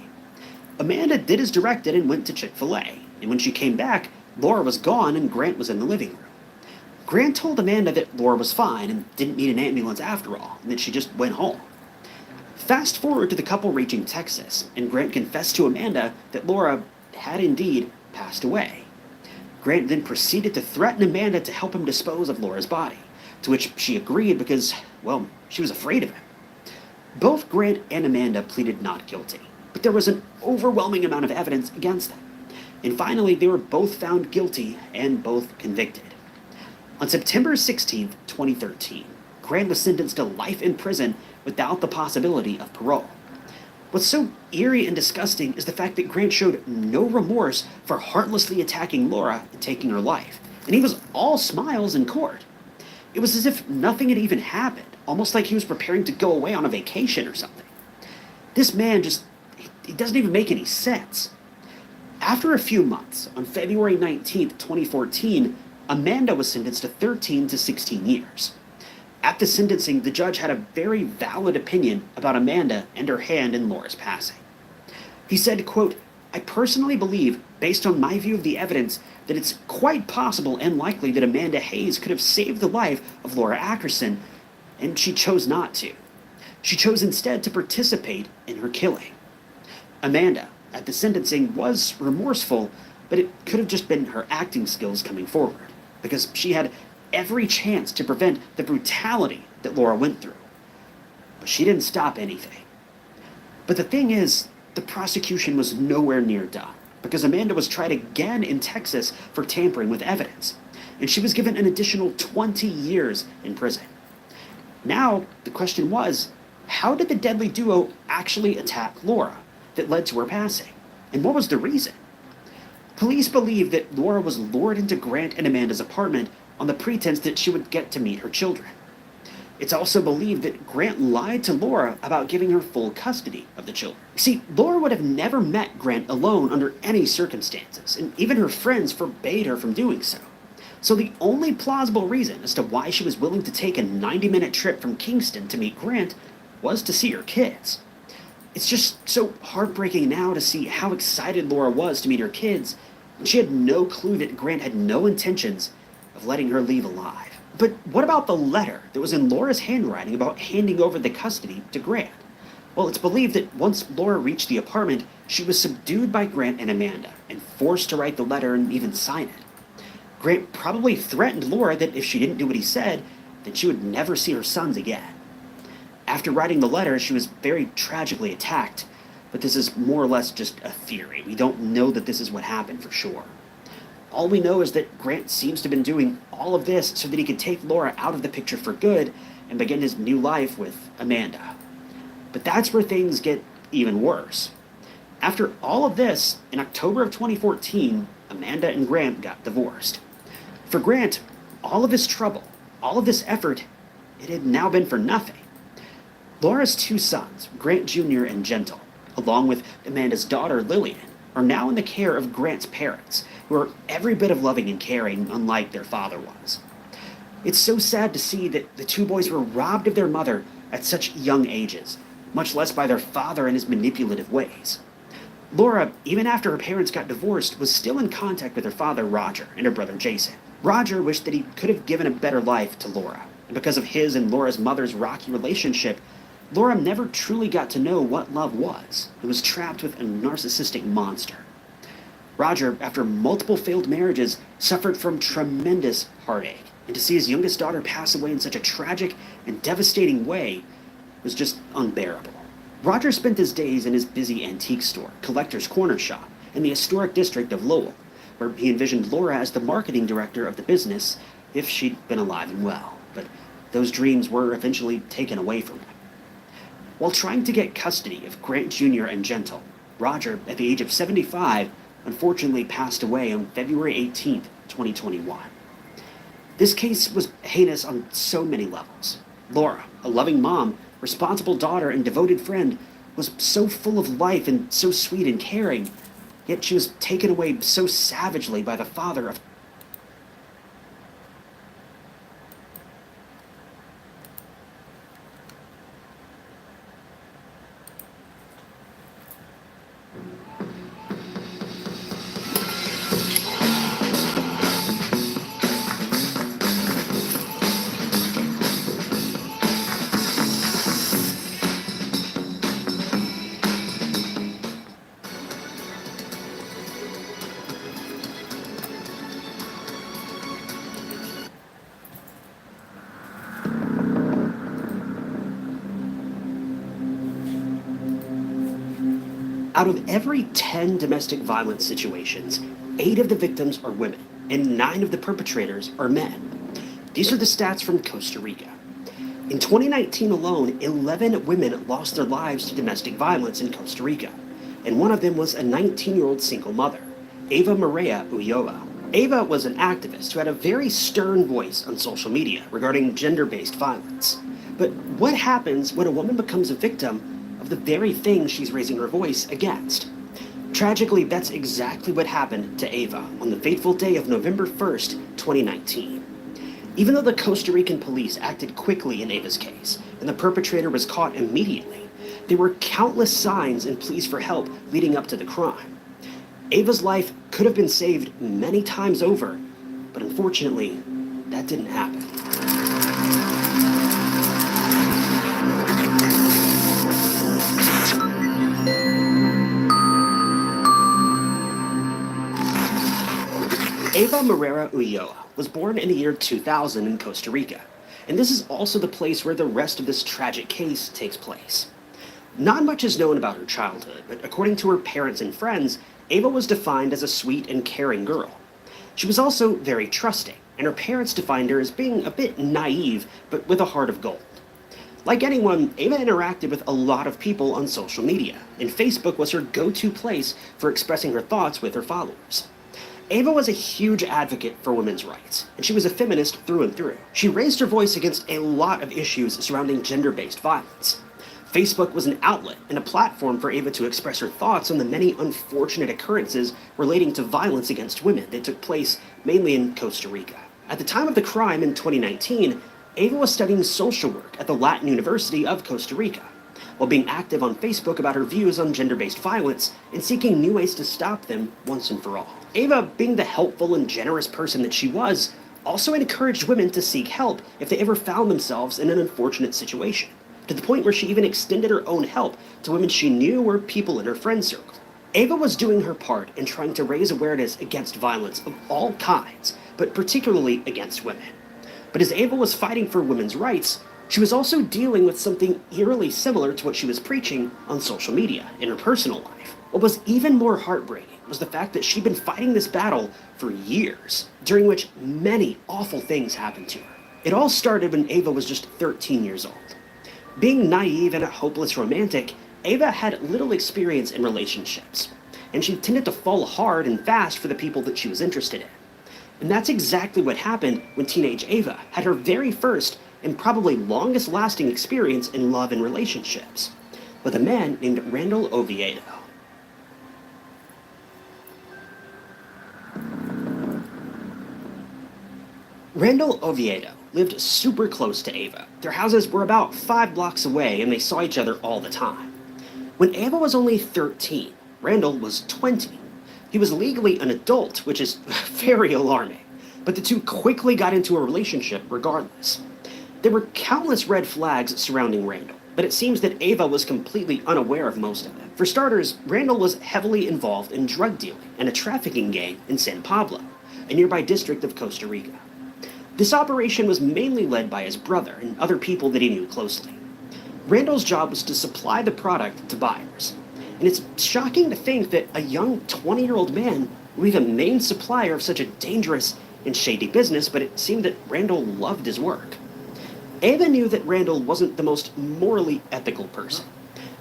Amanda did as directed and went to Chick-fil-A, and when she came back, Laura was gone and Grant was in the living room. Grant told Amanda that Laura was fine and didn't need an ambulance after all, and that she just went home. Fast forward to the couple reaching Texas, and Grant confessed to Amanda that Laura had indeed passed away. Grant then proceeded to threaten Amanda to help him dispose of Laura's body, to which she agreed because, well, she was afraid of him. Both Grant and Amanda pleaded not guilty, but there was an overwhelming amount of evidence against them. And finally, they were both found guilty and both convicted. On September 16, 2013, Grant was sentenced to life in prison without the possibility of parole. What's so eerie and disgusting is the fact that Grant showed no remorse for heartlessly attacking Laura and taking her life, and he was all smiles in court. It was as if nothing had even happened, almost like he was preparing to go away on a vacation or something. This man he doesn't even make any sense. After a few months, on February 19, 2014, Amanda was sentenced to 13 to 16 years. At the sentencing, the judge had a very valid opinion about Amanda and her hand in Laura's passing. He said, quote, "I personally believe, based on my view of the evidence, that it's quite possible and likely that Amanda Hayes could have saved the life of Laura Ackerson, and she chose not to. She chose instead to participate in her killing." Amanda, at the sentencing, was remorseful, but it could have just been her acting skills coming forward, because she had every chance to prevent the brutality that Laura went through. But she didn't stop anything. But the thing is, the prosecution was nowhere near done, because Amanda was tried again in Texas for tampering with evidence, and she was given an additional 20 years in prison. Now, the question was, how did the deadly duo actually attack Laura that led to her passing? And what was the reason? Police believe that Laura was lured into Grant and Amanda's apartment on the pretense that she would get to meet her children. It's also believed that Grant lied to Laura about giving her full custody of the children. See, Laura would have never met Grant alone under any circumstances, and even her friends forbade her from doing so. So the only plausible reason as to why she was willing to take a 90-minute trip from Kingston to meet Grant was to see her kids. It's just so heartbreaking now to see how excited Laura was to meet her kids, and she had no clue that Grant had no intentions of letting her leave alive. But what about the letter that was in Laura's handwriting about handing over the custody to Grant? Well, it's believed that once Laura reached the apartment, she was subdued by Grant and Amanda and forced to write the letter and even sign it. Grant probably threatened Laura that if she didn't do what he said, then she would never see her sons again. After writing the letter, she was very tragically attacked, but this is more or less just a theory. We don't know that this is what happened for sure. All we know is that Grant seems to have been doing all of this so that he could take Laura out of the picture for good and begin his new life with Amanda. But that's where things get even worse. After all of this, in October of 2014, Amanda and Grant got divorced. For Grant, all of his trouble, all of this effort, it had now been for nothing. Laura's two sons, Grant Jr. and Gentle, along with Amanda's daughter Lillian, are now in the care of Grant's parents, who are every bit of loving and caring, unlike their father was. It's so sad to see that the two boys were robbed of their mother at such young ages, much less by their father and his manipulative ways. Laura, even after her parents got divorced, was still in contact with her father Roger and her brother Jason. Roger wished that he could have given a better life to Laura, and because of his and Laura's mother's rocky relationship, Laura never truly got to know what love was and was trapped with a narcissistic monster. Roger, after multiple failed marriages, suffered from tremendous heartache, and to see his youngest daughter pass away in such a tragic and devastating way was just unbearable. Roger spent his days in his busy antique store, Collector's Corner shop, in the historic district of Lowell, where he envisioned Laura as the marketing director of the business if she'd been alive and well. But those dreams were eventually taken away from him. While trying to get custody of Grant Jr. and Gentle, Roger, at the age of 75, unfortunately passed away on February 18, 2021. This case was heinous on so many levels. Laura, a loving mom, responsible daughter, and devoted friend, was so full of life and so sweet and caring, yet she was taken away so savagely by the father of Out of every 10 domestic violence situations, 8 of the victims are women, and 9 of the perpetrators are men. These are the stats from Costa Rica. In 2019 alone, 11 women lost their lives to domestic violence in Costa Rica, and one of them was a 19-year-old single mother, Eva Maria Ulloa. Eva was an activist who had a very stern voice on social media regarding gender-based violence. But what happens when a woman becomes a victim of the very thing she's raising her voice against? Tragically, that's exactly what happened to Eva on the fateful day of November 1st, 2019. Even though the Costa Rican police acted quickly in Eva's case, and the perpetrator was caught immediately, there were countless signs and pleas for help leading up to the crime. Eva's life could have been saved many times over, but unfortunately, that didn't happen. Eva Maria Ulloa was born in the year 2000 in Costa Rica, and this is also the place where the rest of this tragic case takes place. Not much is known about her childhood, but according to her parents and friends, Eva was defined as a sweet and caring girl. She was also very trusting, and her parents defined her as being a bit naive, but with a heart of gold. Like anyone, Eva interacted with a lot of people on social media, and Facebook was her go-to place for expressing her thoughts with her followers. Eva was a huge advocate for women's rights, and she was a feminist through and through. She raised her voice against a lot of issues surrounding gender-based violence. Facebook was an outlet and a platform for Eva to express her thoughts on the many unfortunate occurrences relating to violence against women that took place mainly in Costa Rica. At the time of the crime in 2019, Eva was studying social work at the Latin University of Costa Rica, while being active on Facebook about her views on gender-based violence and seeking new ways to stop them once and for all. Eva, being the helpful and generous person that she was, also encouraged women to seek help if they ever found themselves in an unfortunate situation, to the point where she even extended her own help to women she knew were people in her friend circle. Eva was doing her part in trying to raise awareness against violence of all kinds, but particularly against women. But as Eva was fighting for women's rights, she was also dealing with something eerily similar to what she was preaching on social media in her personal life. What was even more heartbreaking was the fact that she'd been fighting this battle for years, during which many awful things happened to her. It all started when Eva was just 13 years old. Being naive and a hopeless romantic, Eva had little experience in relationships, and she tended to fall hard and fast for the people that she was interested in. And that's exactly what happened when teenage Eva had her very first and probably longest lasting experience in love and relationships, with a man named Randall Oviedo. Randall Oviedo lived super close to Eva. Their houses were about 5 blocks away and they saw each other all the time. When Eva was only 13, Randall was 20. He was legally an adult, which is very alarming, but the two quickly got into a relationship regardless. There were countless red flags surrounding Randall, but it seems that Eva was completely unaware of most of them. For starters, Randall was heavily involved in drug dealing and a trafficking gang in San Pablo, a nearby district of Costa Rica. This operation was mainly led by his brother and other people that he knew closely. Randall's job was to supply the product to buyers. And it's shocking to think that a young 20-year-old man would be the main supplier of such a dangerous and shady business, but it seemed that Randall loved his work. Ava knew that Randall wasn't the most morally ethical person.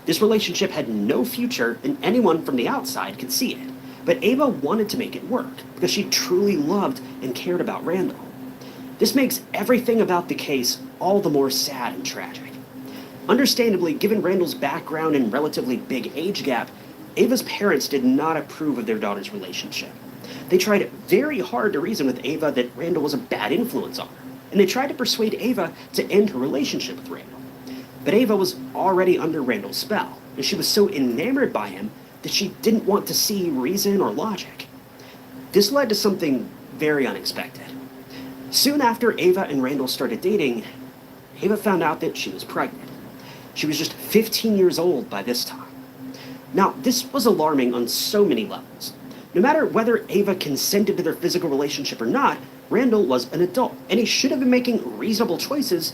This relationship had no future, and anyone from the outside could see it. But Ava wanted to make it work, because she truly loved and cared about Randall. This makes everything about the case all the more sad and tragic. Understandably, given Randall's background and relatively big age gap, Ava's parents did not approve of their daughter's relationship. They tried very hard to reason with Ava that Randall was a bad influence on her, and they tried to persuade Ava to end her relationship with Randall. But Ava was already under Randall's spell, and she was so enamored by him that she didn't want to see reason or logic. This led to something very unexpected. Soon after Ava and Randall started dating, Ava found out that she was pregnant. She was just 15 years old by this time. Now, this was alarming on so many levels. No matter whether Ava consented to their physical relationship or not, Randall was an adult, and he should have been making reasonable choices,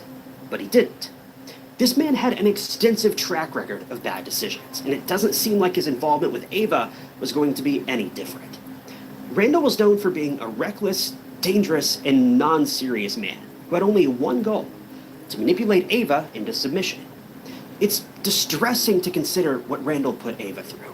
but he didn't. This man had an extensive track record of bad decisions, and it doesn't seem like his involvement with Ava was going to be any different. Randall was known for being a reckless, dangerous, and non-serious man who had only one goal: to manipulate Ava into submission. It's distressing to consider what Randall put Ava through.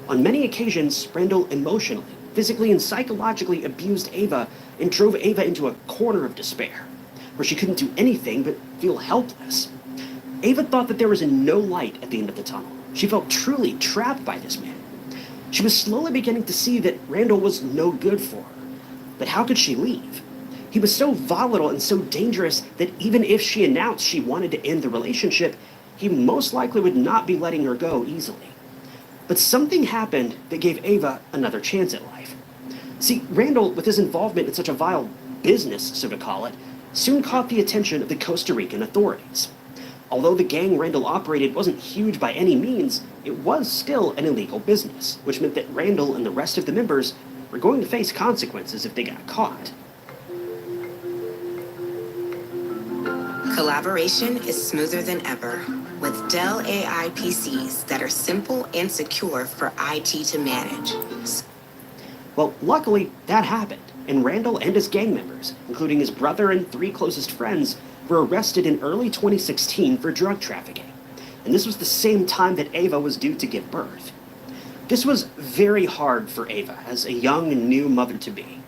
On many occasions, Randall emotionally, physically, and psychologically abused Ava and drove Ava into a corner of despair, where she couldn't do anything but feel helpless. Ava thought that there was no light at the end of the tunnel. She felt truly trapped by this man. She was slowly beginning to see that Randall was no good for her. But how could she leave? He was so volatile and so dangerous that even if she announced she wanted to end the relationship, he most likely would not be letting her go easily. But something happened that gave Ava another chance at life. See, Randall, with his involvement in such a vile business, so to call it, soon caught the attention of the Costa Rican authorities. Although the gang Randall operated wasn't huge by any means, it was still an illegal business, which meant that Randall and the rest of the members were going to face consequences if they got caught. Collaboration is smoother than ever with Dell AI PCs that are simple and secure for IT to manage. Well, luckily, that happened, and Randall and his gang members, including his brother and 3 closest friends, were arrested in early 2016 for drug trafficking. And this was the same time that Ava was due to give birth. This was very hard for Ava as a young and new mother-to-be,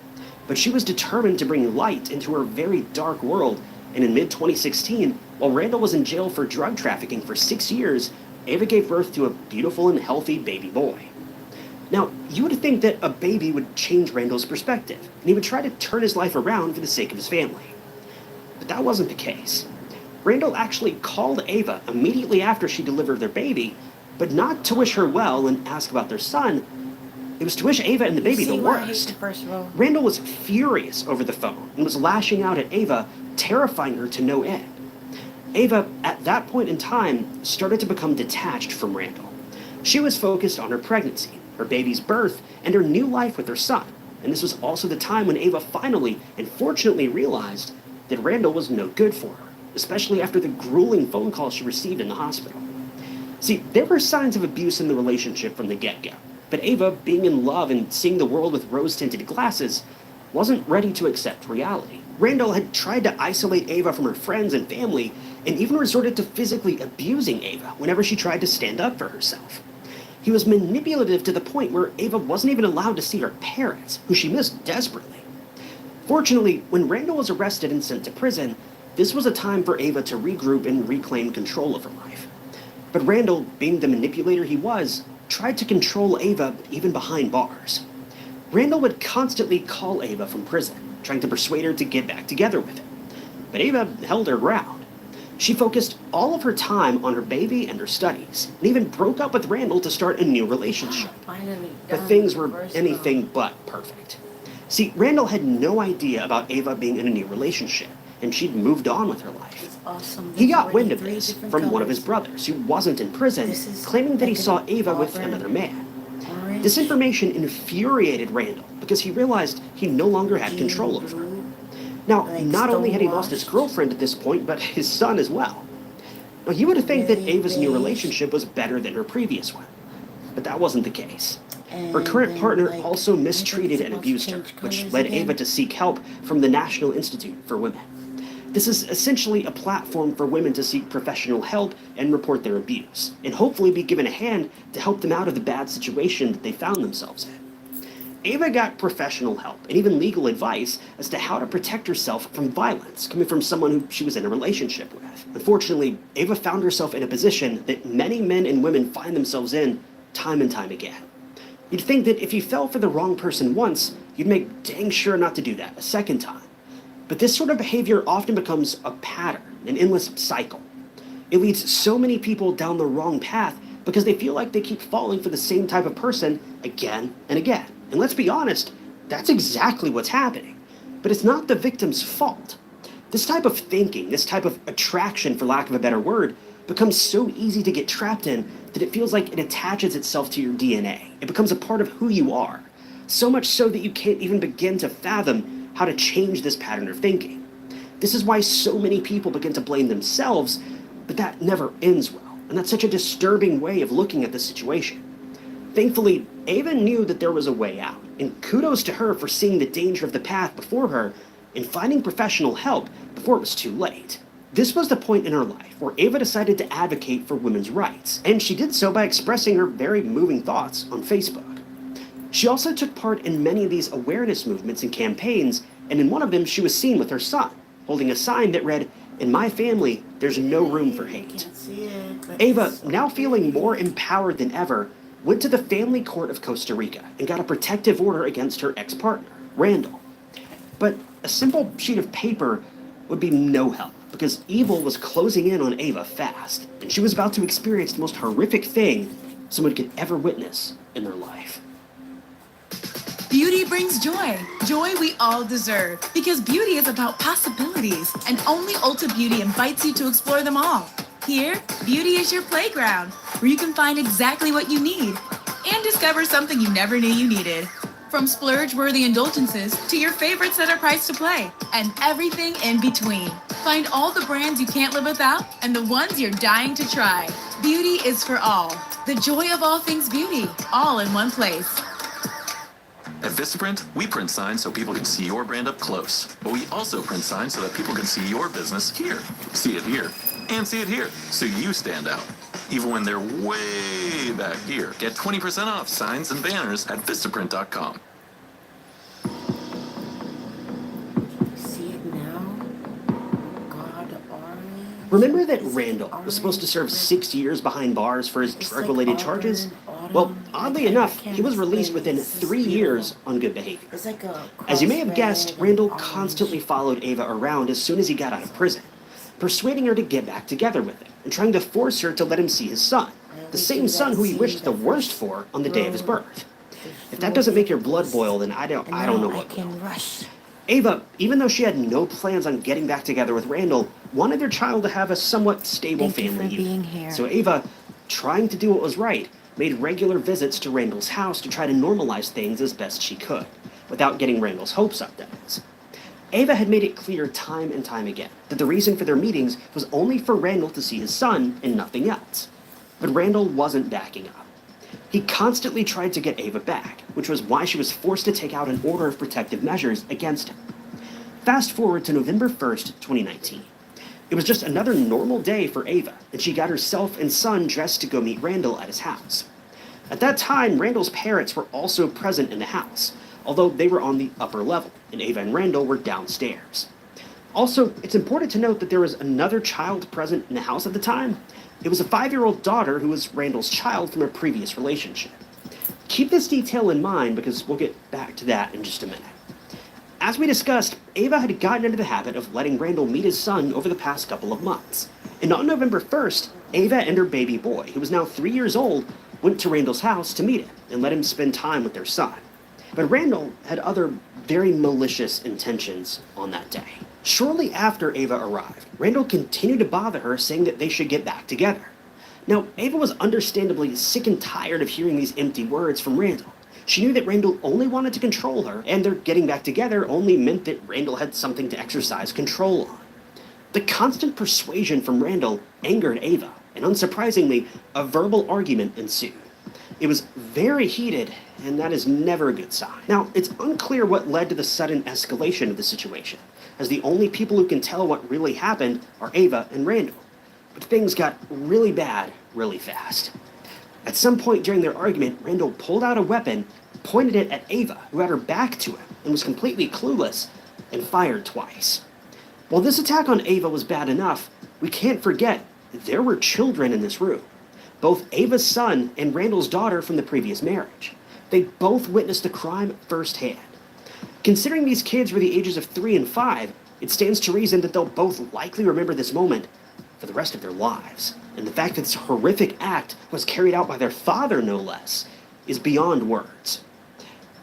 but she was determined to bring light into her very dark world, and in mid-2016, while Randall was in jail for drug trafficking for 6 years, Ava gave birth to a beautiful and healthy baby boy. Now, you would think that a baby would change Randall's perspective, and he would try to turn his life around for the sake of his family. But that wasn't the case. Randall actually called Ava immediately after she delivered their baby, but not to wish her well and ask about their son. It was to wish Ava and the baby the worst. Randall was furious over the phone and was lashing out at Ava, terrifying her to no end. Ava, at that point in time, started to become detached from Randall. She was focused on her pregnancy, her baby's birth, and her new life with her son. And this was also the time when Ava finally and fortunately realized that Randall was no good for her, especially after the grueling phone calls she received in the hospital. See, there were signs of abuse in the relationship from the get-go, but Ava, being in love and seeing the world with rose-tinted glasses, wasn't ready to accept reality. Randall had tried to isolate Ava from her friends and family, and even resorted to physically abusing Ava whenever she tried to stand up for herself. He was manipulative to the point where Ava wasn't even allowed to see her parents, who she missed desperately. Fortunately, when Randall was arrested and sent to prison, this was a time for Ava to regroup and reclaim control of her life. But Randall, being the manipulator he was, tried to control Ava even behind bars. Randall would constantly call Ava from prison, trying to persuade her to get back together with him. But Ava held her ground. She focused all of her time on her baby and her studies, and even broke up with Randall to start a new relationship. But things were anything but perfect. See, Randall had no idea about Ava being in a new relationship, and she'd moved on with her life. He got wind of this from one of his brothers, who wasn't in prison, claiming that he saw Ava with another man. This information infuriated Randall, because he realized he no longer had control over her. Now, not only had he lost his girlfriend at this point, but his son as well. Now, you would think that Ava's new relationship was better than her previous one, but that wasn't the case. Her current partner also mistreated and abused her, which led Ava to seek help from the National Institute for Women. This is essentially a platform for women to seek professional help and report their abuse, and hopefully be given a hand to help them out of the bad situation that they found themselves in. Ava got professional help and even legal advice as to how to protect herself from violence coming from someone who she was in a relationship with. Unfortunately, Ava found herself in a position that many men and women find themselves in time and time again. You'd think that if you fell for the wrong person once, you'd make dang sure not to do that a second time. But this sort of behavior often becomes a pattern, an endless cycle. It leads so many people down the wrong path because they feel like they keep falling for the same type of person again and again. And let's be honest, that's exactly what's happening. But it's not the victim's fault. This type of thinking, this type of attraction, for lack of a better word, becomes so easy to get trapped in that it feels like it attaches itself to your DNA. It becomes a part of who you are. So much so that you can't even begin to fathom how to change this pattern of thinking. This is why so many people begin to blame themselves, but that never ends well. And that's such a disturbing way of looking at the situation. Thankfully, Ava knew that there was a way out, and kudos to her for seeing the danger of the path before her and finding professional help before it was too late. This was the point in her life where Ava decided to advocate for women's rights, and she did so by expressing her very moving thoughts on Facebook. She also took part in many of these awareness movements and campaigns, and in one of them she was seen with her son, holding a sign that read, "In my family, there's no room for hate." Ava, now feeling more empowered than ever, went to the family court of Costa Rica and got a protective order against her ex-partner, Randall. But a simple sheet of paper would be no help, because evil was closing in on Ava fast, and she was about to experience the most horrific thing someone could ever witness in their life. Beauty brings joy. Joy we all deserve. Because beauty is about possibilities. And only Ulta Beauty invites you to explore them all. Here, beauty is your playground, where you can find exactly what you need. And discover something you never knew you needed. From splurge-worthy indulgences to your favorites that are priced to play. And everything in between. Find all the brands you can't live without and the ones you're dying to try. Beauty is for all. The joy of all things beauty, all in one place. At Vistaprint, we print signs so people can see your brand up close. But we also print signs so that people can see your business here, see it here, and see it here, so you stand out. Even when they're way back here. Get 20% off signs and banners at Vistaprint.com. See it now? God Army. Remember that Randall was supposed to serve 6 years behind bars for his drug-related charges? Well, oddly enough, he was released within 3 years on good behavior. As you may have guessed, Randall constantly followed Ava around as soon as he got out of prison, persuading her to get back together with him and trying to force her to let him see his son, the same son who he wished the worst for on the day of his birth. If that doesn't make your blood boil, then I don't know what will. Ava, even though she had no plans on getting back together with Randall, wanted their child to have a somewhat stable family unit. So Ava, trying to do what was right, made regular visits to Randall's house to try to normalize things as best she could, without getting Randall's hopes up, that is. Ava had made it clear time and time again that the reason for their meetings was only for Randall to see his son and nothing else. But Randall wasn't backing up. He constantly tried to get Ava back, which was why she was forced to take out an order of protective measures against him. Fast forward to November 1st, 2019. It was just another normal day for Ava, and she got herself and son dressed to go meet Randall at his house. At that time, Randall's parents were also present in the house, although they were on the upper level, and Ava and Randall were downstairs. Also, it's important to note that there was another child present in the house at the time. It was a 5-year-old daughter who was Randall's child from a previous relationship. Keep this detail in mind because we'll get back to that in just a minute. As we discussed, Ava had gotten into the habit of letting Randall meet his son over the past couple of months. And on November 1st, Ava and her baby boy, who was now 3 years old, went to Randall's house to meet him and let him spend time with their son. But Randall had other very malicious intentions on that day. Shortly after Ava arrived, Randall continued to bother her, saying that they should get back together. Now, Ava was understandably sick and tired of hearing these empty words from Randall, She knew that Randall only wanted to control her, and their getting back together only meant that Randall had something to exercise control on. The constant persuasion from Randall angered Ava, and unsurprisingly, a verbal argument ensued. It was very heated, and that is never a good sign. Now, it's unclear what led to the sudden escalation of the situation, as the only people who can tell what really happened are Ava and Randall. But things got really bad really fast. At some point during their argument, Randall pulled out a weapon, pointed it at Ava, who had her back to him and was completely clueless, and fired twice. While this attack on Ava was bad enough, we can't forget there were children in this room. Both Ava's son and Randall's daughter from the previous marriage. They both witnessed the crime firsthand. Considering these kids were the ages of 3 and 5, it stands to reason that they'll both likely remember this moment for the rest of their lives. And the fact that this horrific act was carried out by their father, no less, is beyond words.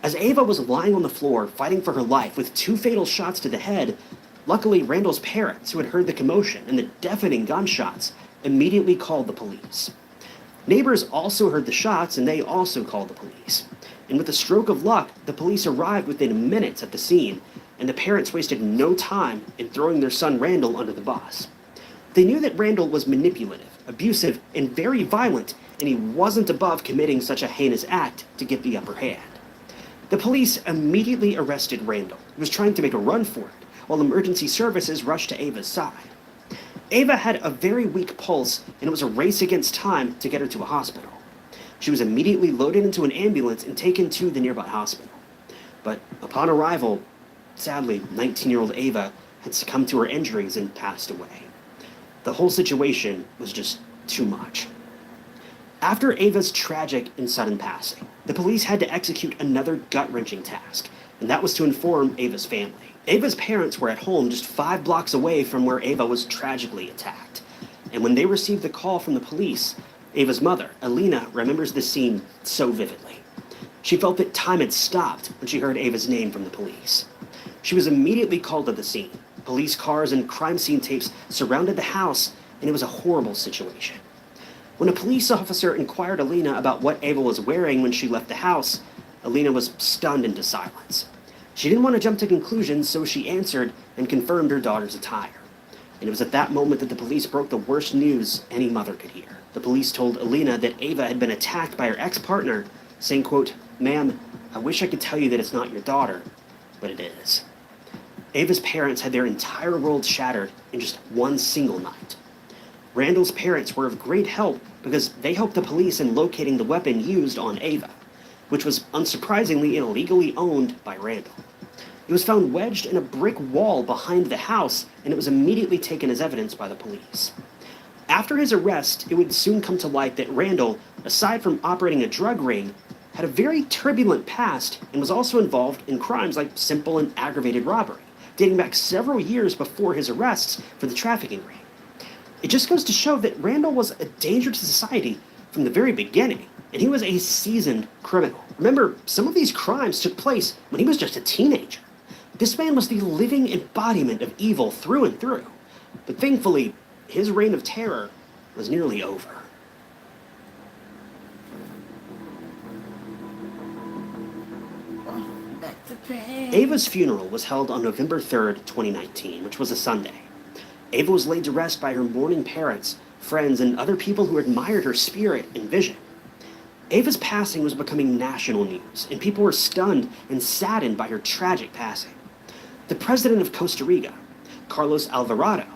As Ava was lying on the floor, fighting for her life with 2 fatal shots to the head, luckily Randall's parents, who had heard the commotion and the deafening gunshots, immediately called the police. Neighbors also heard the shots, and they also called the police. And with a stroke of luck, the police arrived within minutes at the scene, and the parents wasted no time in throwing their son Randall under the bus. They knew that Randall was manipulative, abusive, and very violent, and he wasn't above committing such a heinous act to get the upper hand. The police immediately arrested Randall, who was trying to make a run for it, while emergency services rushed to Ava's side. Ava had a very weak pulse, and it was a race against time to get her to a hospital. She was immediately loaded into an ambulance and taken to the nearby hospital. But upon arrival, sadly, 19-year-old Ava had succumbed to her injuries and passed away. The whole situation was just too much. After Ava's tragic and sudden passing, the police had to execute another gut-wrenching task, and that was to inform Ava's family. Ava's parents were at home just 5 blocks away from where Ava was tragically attacked. And when they received the call from the police, Ava's mother, Alina, remembers the scene so vividly. She felt that time had stopped when she heard Ava's name from the police. She was immediately called to the scene. Police cars and crime scene tapes surrounded the house, and it was a horrible situation. When a police officer inquired Alina about what Ava was wearing when she left the house, Alina was stunned into silence. She didn't want to jump to conclusions, so she answered and confirmed her daughter's attire. And it was at that moment that the police broke the worst news any mother could hear. The police told Alina that Ava had been attacked by her ex-partner, saying, quote, "Ma'am, I wish I could tell you that it's not your daughter, but it is." Ava's parents had their entire world shattered in just one single night. Randall's parents were of great help because they helped the police in locating the weapon used on Ava, which was unsurprisingly illegally owned by Randall. It was found wedged in a brick wall behind the house, and it was immediately taken as evidence by the police. After his arrest, it would soon come to light that Randall, aside from operating a drug ring, had a very turbulent past and was also involved in crimes like simple and aggravated robbery, dating back several years before his arrests for the trafficking ring. It just goes to show that Randall was a danger to society from the very beginning, and he was a seasoned criminal. Remember, some of these crimes took place when he was just a teenager. This man was the living embodiment of evil through and through, but thankfully, his reign of terror was nearly over. Ava's funeral was held on November 3rd, 2019, which was a Sunday. Ava was laid to rest by her mourning parents, friends, and other people who admired her spirit and vision. Ava's passing was becoming national news, and people were stunned and saddened by her tragic passing. The president of Costa Rica, Carlos Alvarado,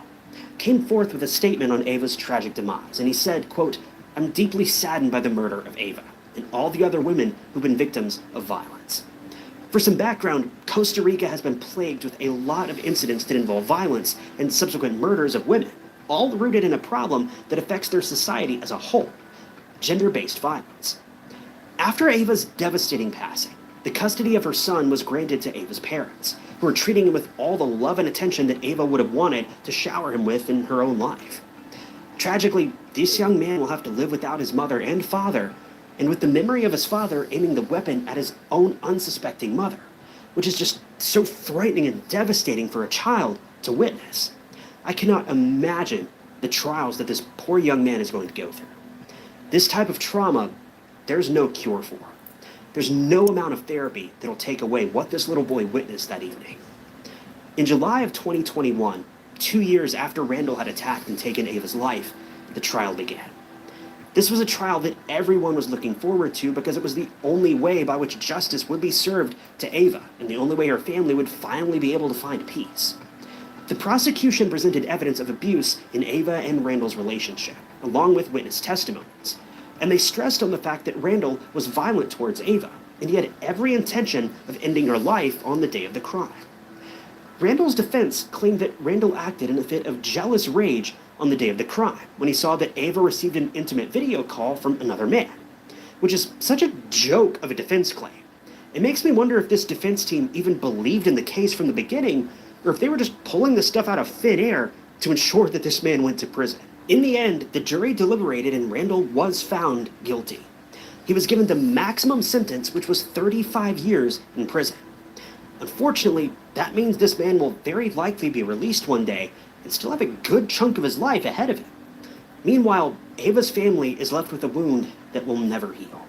came forth with a statement on Ava's tragic demise, and he said, quote, "I'm deeply saddened by the murder of Ava and all the other women who've been victims of violence." For some background, Costa Rica has been plagued with a lot of incidents that involve violence and subsequent murders of women, all rooted in a problem that affects their society as a whole: gender-based violence. After Ava's devastating passing, the custody of her son was granted to Ava's parents, who were treating him with all the love and attention that Ava would have wanted to shower him with in her own life. Tragically, this young man will have to live without his mother and father, and with the memory of his father aiming the weapon at his own unsuspecting mother, which is just so frightening and devastating for a child to witness. I cannot imagine the trials that this poor young man is going to go through. This type of trauma, there's no cure for. there's no amount of therapy that'll take away what this little boy witnessed that evening. In July of 2021, 2 years after Randall had attacked and taken Ava's life, the trial began. This was a trial that everyone was looking forward to because it was the only way by which justice would be served to Ava, and the only way her family would finally be able to find peace. The prosecution presented evidence of abuse in Ava and Randall's relationship, along with witness testimonies, and they stressed on the fact that Randall was violent towards Ava, and he had every intention of ending her life on the day of the crime. Randall's defense claimed that Randall acted in a fit of jealous rage on the day of the crime, when he saw that Ava received an intimate video call from another man, which is such a joke of a defense claim. It makes me wonder if this defense team even believed in the case from the beginning, or if they were just pulling this stuff out of thin air to ensure that this man went to prison. In the end, the jury deliberated and Randall was found guilty. He was given the maximum sentence, which was 35 years in prison. Unfortunately, that means this man will very likely be released one day and still have a good chunk of his life ahead of him. Meanwhile, Ava's family is left with a wound that will never heal.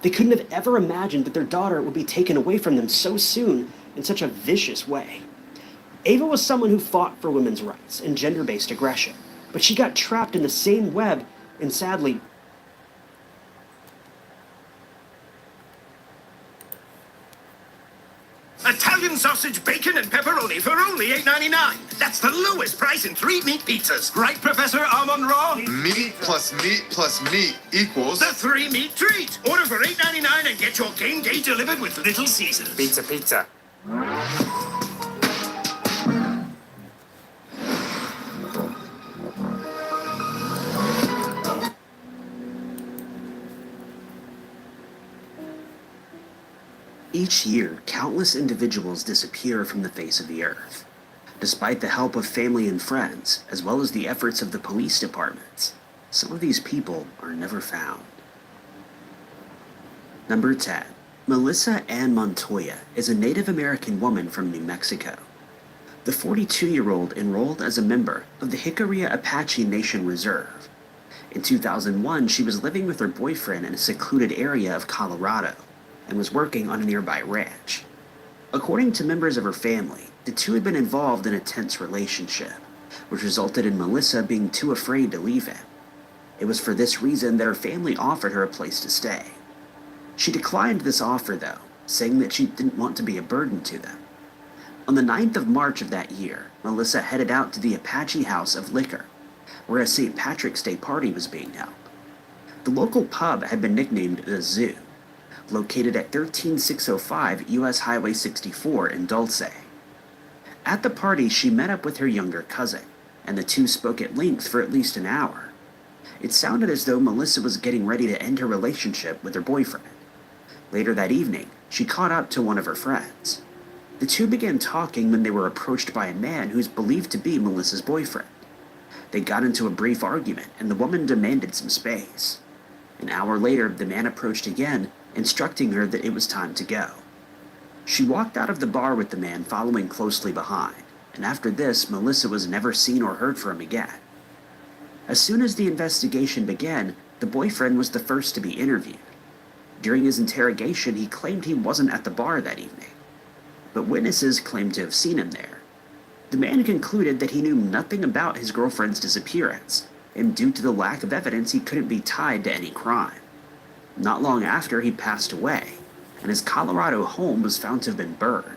They couldn't have ever imagined that their daughter would be taken away from them so soon in such a vicious way. Ava was someone who fought for women's rights and gender-based aggression, but she got trapped in the same web and sadly, Italian sausage, bacon, and pepperoni for only $8.99. That's the lowest price in 3 meat pizzas. Right, Professor Amon-Ra? Meat plus meat plus meat equals... The 3-meat treat. Order for $8.99 and get your game day delivered with Little Caesars. Pizza, pizza. Each year, countless individuals disappear from the face of the earth. Despite the help of family and friends, as well as the efforts of the police departments, some of these people are never found. Number 10. Melissa Ann Montoya is a Native American woman from New Mexico. The 42-year-old enrolled as a member of the Jicarilla Apache Nation Reserve. In 2001, she was living with her boyfriend in a secluded area of Colorado and was working on a nearby ranch. According to members of her family, the two had been involved in a tense relationship, which resulted in Melissa being too afraid to leave him. It was for this reason that her family offered her a place to stay. She declined this offer though, saying that she didn't want to be a burden to them. On the 9th of March of that year, Melissa headed out to the Apache House of Liquor, where a St. Patrick's Day party was being held. The local pub had been nicknamed the Zoo, located at 13605 US Highway 64 in Dulce. At the party, she met up with her younger cousin, and the two spoke at length for at least an hour. It sounded as though Melissa was getting ready to end her relationship with her boyfriend. Later that evening, she caught up to one of her friends. The two began talking when they were approached by a man who is believed to be Melissa's boyfriend. They got into a brief argument, and the woman demanded some space. An hour later, the man approached again, instructing her that it was time to go. She walked out of the bar with the man following closely behind, and after this, Melissa was never seen or heard from again. As soon as the investigation began, the boyfriend was the first to be interviewed. During his interrogation, he claimed he wasn't at the bar that evening, but witnesses claimed to have seen him there. The man concluded that he knew nothing about his girlfriend's disappearance, and due to the lack of evidence, he couldn't be tied to any crime. Not long after, he passed away, and his Colorado home was found to have been burned.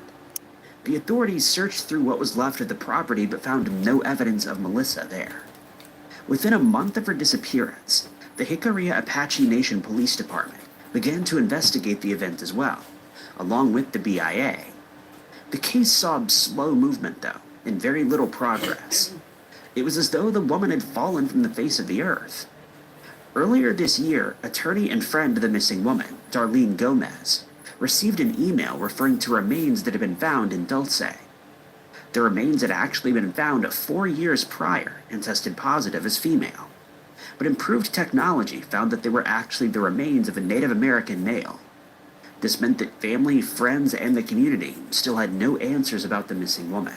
The authorities searched through what was left of the property but found no evidence of Melissa there. Within a month of her disappearance, the Jicarilla Apache Nation Police Department began to investigate the event as well, along with the BIA. The case saw slow movement, though, and very little progress. It was as though the woman had fallen from the face of the earth. Earlier this year, attorney and friend of the missing woman, Darlene Gomez, received an email referring to remains that had been found in Dulce. The remains had actually been found 4 years prior and tested positive as female, but improved technology found that they were actually the remains of a Native American male. This meant that family, friends, and the community still had no answers about the missing woman.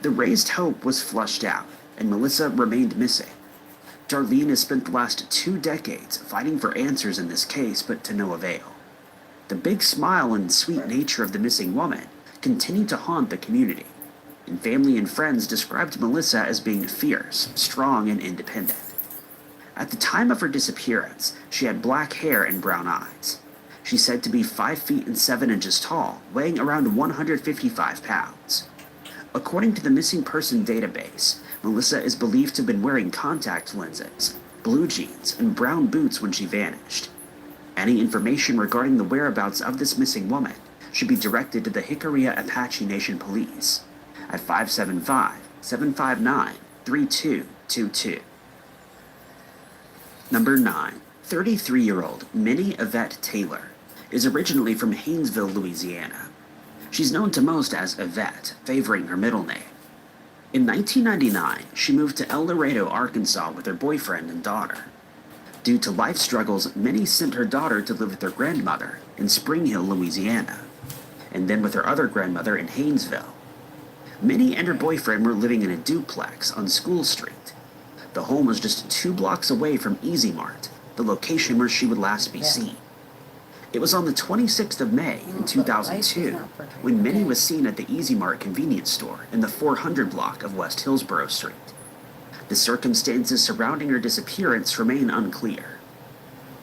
The raised hope was flushed out, and Melissa remained missing. Darlene has spent the last 2 decades fighting for answers in this case, but to no avail. The big smile and sweet nature of the missing woman continued to haunt the community, and family and friends described Melissa as being fierce, strong, and independent. At the time of her disappearance, she had black hair and brown eyes. She's said to be 5 feet and 7 inches tall, weighing around 155 pounds. According to the missing person database, Melissa is believed to have been wearing contact lenses, blue jeans, and brown boots when she vanished. Any information regarding the whereabouts of this missing woman should be directed to the Jicarilla Apache Nation Police at 575-759-3222. Number 9. 33-year-old Minnie Yvette Taylor is originally from Haynesville, Louisiana. She's known to most as Yvette, favoring her middle name. In 1999, she moved to El Dorado, Arkansas with her boyfriend and daughter. Due to life struggles, Minnie sent her daughter to live with her grandmother in Spring Hill, Louisiana, and then with her other grandmother in Haynesville. Minnie and her boyfriend were living in a duplex on School Street. The home was just 2 blocks away from Easy Mart, the location where she would last be seen. It was on the 26th of May in 2002 when Minnie was seen at the Easy Mart convenience store in the 400 block of West Hillsborough Street. The circumstances surrounding her disappearance remain unclear.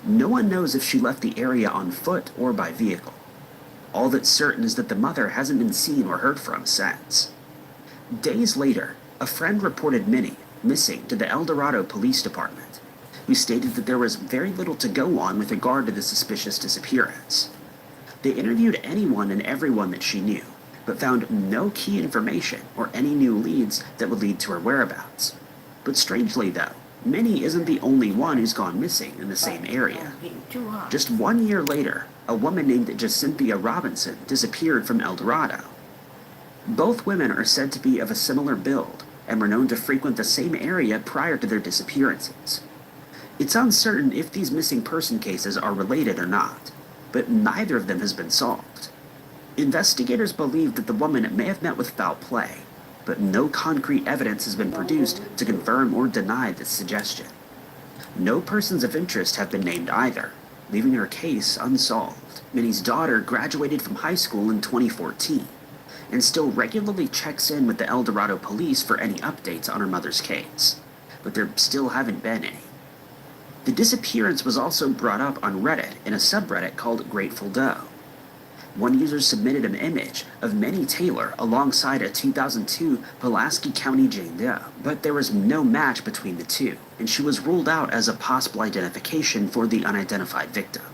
No one knows if she left the area on foot or by vehicle. All that's certain is that the mother hasn't been seen or heard from since. Days later, a friend reported Minnie missing to the El Dorado Police Department, who stated that there was very little to go on with regard to the suspicious disappearance. They interviewed anyone and everyone that she knew, but found no key information or any new leads that would lead to her whereabouts. But strangely though, Minnie isn't the only one who's gone missing in the same area. Just 1 year later, a woman named Jacinthia Robinson disappeared from El Dorado. Both women are said to be of a similar build and were known to frequent the same area prior to their disappearances. It's uncertain if these missing person cases are related or not, but neither of them has been solved. Investigators believe that the woman may have met with foul play, but no concrete evidence has been produced to confirm or deny this suggestion. No persons of interest have been named either, leaving her case unsolved. Minnie's daughter graduated from high school in 2014 and still regularly checks in with the El Dorado police for any updates on her mother's case, but there still haven't been any. The disappearance was also brought up on Reddit in a subreddit called Grateful Doe. One user submitted an image of Minnie Taylor alongside a 2002 Pulaski County Jane Doe, but there was no match between the two, and she was ruled out as a possible identification for the unidentified victim.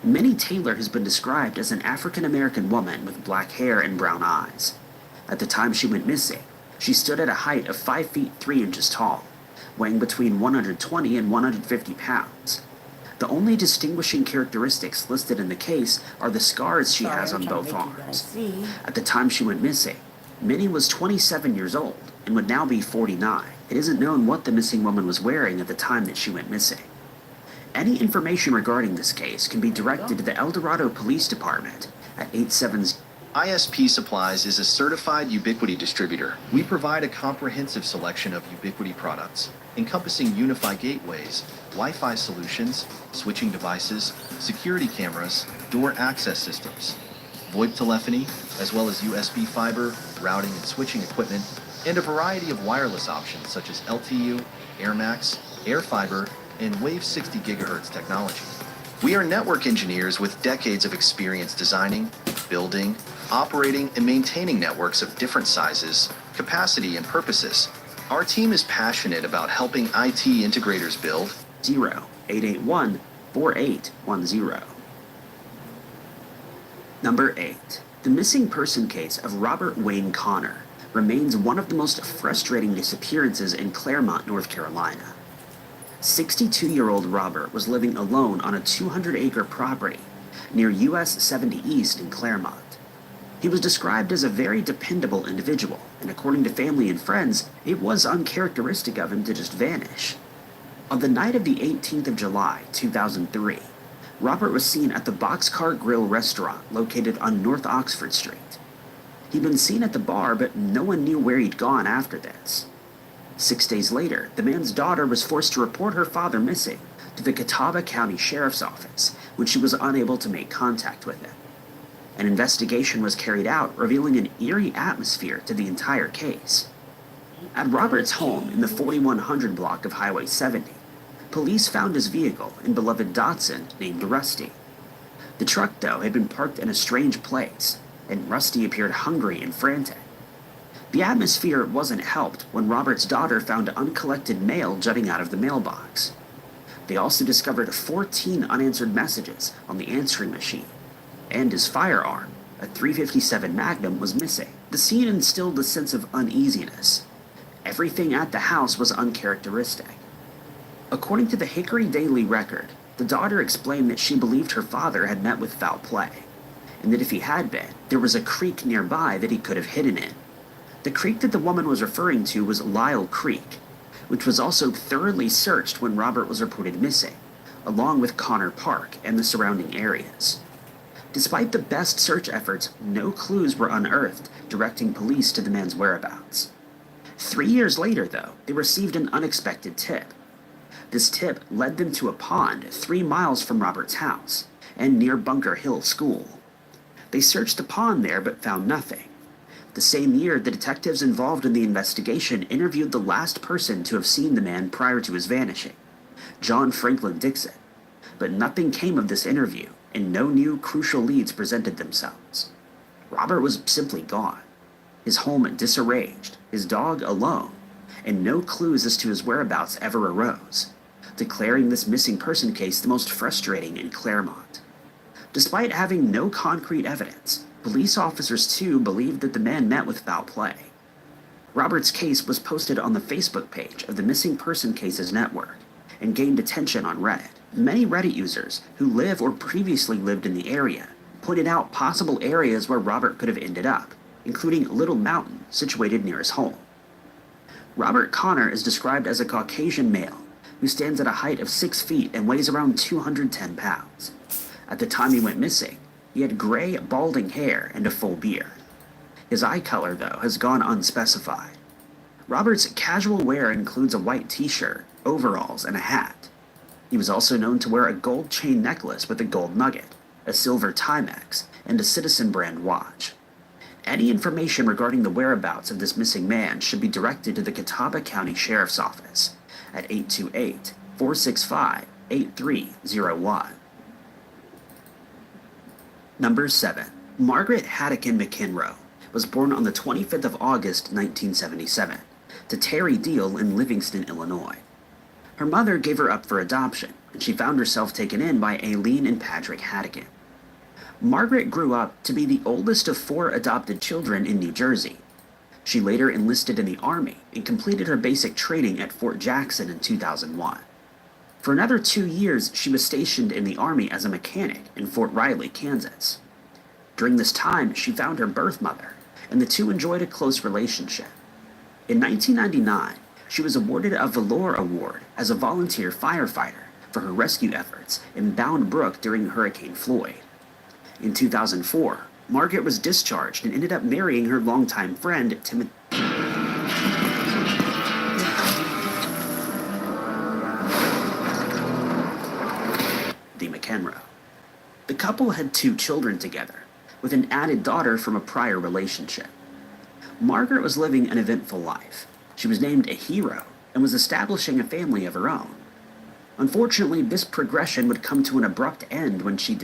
Minnie Taylor has been described as an African-American woman with black hair and brown eyes. At the time she went missing, she stood at a height of 5 feet 3 inches tall, weighing between 120 and 150 pounds. The only distinguishing characteristics listed in the case are the scars she has on both arms. At the time she went missing, Minnie was 27 years old and would now be 49. It isn't known what the missing woman was wearing at the time that she went missing. Any information regarding this case can be directed to the El Dorado Police Department at 870. ISP Supplies is a certified Ubiquiti distributor. We provide a comprehensive selection of Ubiquiti products, encompassing unified gateways, Wi-Fi solutions, switching devices, security cameras, door access systems, VoIP telephony, as well as USB fiber, routing and switching equipment, and a variety of wireless options such as LTU, AirMax, AirFiber, and Wave 60 GHz technology. We are network engineers with decades of experience designing, building, operating, and maintaining networks of different sizes, capacity, and purposes. Our team is passionate about helping IT integrators build 0881-4810. Number 8. The missing person case of Robert Wayne Connor remains one of the most frustrating disappearances in Claremont, North Carolina. 62-year-old Robert was living alone on a 200-acre property near US 70 East in Claremont. He was described as a very dependable individual, and according to family and friends, it was uncharacteristic of him to just vanish. On the night of the 18th of July, 2003, Robert was seen at the Boxcar Grill restaurant located on North Oxford Street. He'd been seen at the bar, but no one knew where he'd gone after this. 6 days later, the man's daughter was forced to report her father missing to the Catawba County Sheriff's Office, when she was unable to make contact with it. An investigation was carried out, revealing an eerie atmosphere to the entire case. At Robert's home in the 4100 block of Highway 70, police found his vehicle in beloved Datsun named Rusty. The truck, though, had been parked in a strange place, and Rusty appeared hungry and frantic. The atmosphere wasn't helped when Robert's daughter found uncollected mail jutting out of the mailbox. They also discovered 14 unanswered messages on the answering machine, and his firearm, a .357 Magnum, was missing. The scene instilled a sense of uneasiness. Everything at the house was uncharacteristic. According to the Hickory Daily Record, the daughter explained that she believed her father had met with foul play, and that if he had been, there was a creek nearby that he could have hidden in. The creek that the woman was referring to was Lyle Creek, which was also thoroughly searched when Robert was reported missing, along with Connor Park and the surrounding areas. Despite the best search efforts, no clues were unearthed directing police to the man's whereabouts. 3 years later, though, they received an unexpected tip. This tip led them to a pond 3 miles from Robert's house and near Bunker Hill School. They searched the pond there but found nothing. The same year, the detectives involved in the investigation interviewed the last person to have seen the man prior to his vanishing, John Franklin Dixon. But nothing came of this interview, and no new crucial leads presented themselves. Robert was simply gone, his home disarranged, his dog alone, and no clues as to his whereabouts ever arose, declaring this missing person case the most frustrating in Claremont. Despite having no concrete evidence, police officers too believed that the man met with foul play. Robert's case was posted on the Facebook page of the Missing Person Cases Network and gained attention on Reddit. Many Reddit users who live or previously lived in the area pointed out possible areas where Robert could have ended up, including Little Mountain, situated near his home. Robert Connor is described as a Caucasian male who stands at a height of 6 feet and weighs around 210 pounds. At the time he went missing, he had gray, balding hair and a full beard. His eye color, though, has gone unspecified. Robert's casual wear includes a white t-shirt, overalls, and a hat. He was also known to wear a gold chain necklace with a gold nugget, a silver Timex, and a Citizen brand watch. Any information regarding the whereabouts of this missing man should be directed to the Catawba County Sheriff's Office at 828-465-8301. Number 7. Margaret Haddocken McEnroe was born on the 25th of August, 1977, to Terry Deal in Livingston, Illinois. Her mother gave her up for adoption, and she found herself taken in by Aileen and Patrick Haddocken. Margaret grew up to be the oldest of 4 adopted children in New Jersey. She later enlisted in the Army and completed her basic training at Fort Jackson in 2001. For another 2 years, she was stationed in the Army as a mechanic in Fort Riley, Kansas. During this time, she found her birth mother, and the two enjoyed a close relationship. In 1999, she was awarded a Valor Award as a volunteer firefighter for her rescue efforts in Bound Brook during Hurricane Floyd. In 2004, Margaret was discharged and ended up marrying her longtime friend, Timothy. McEnroe. The couple had 2 children together, with an added daughter from a prior relationship. Margaret was living an eventful life. She was named a hero and was establishing a family of her own. Unfortunately, this progression would come to an abrupt end when she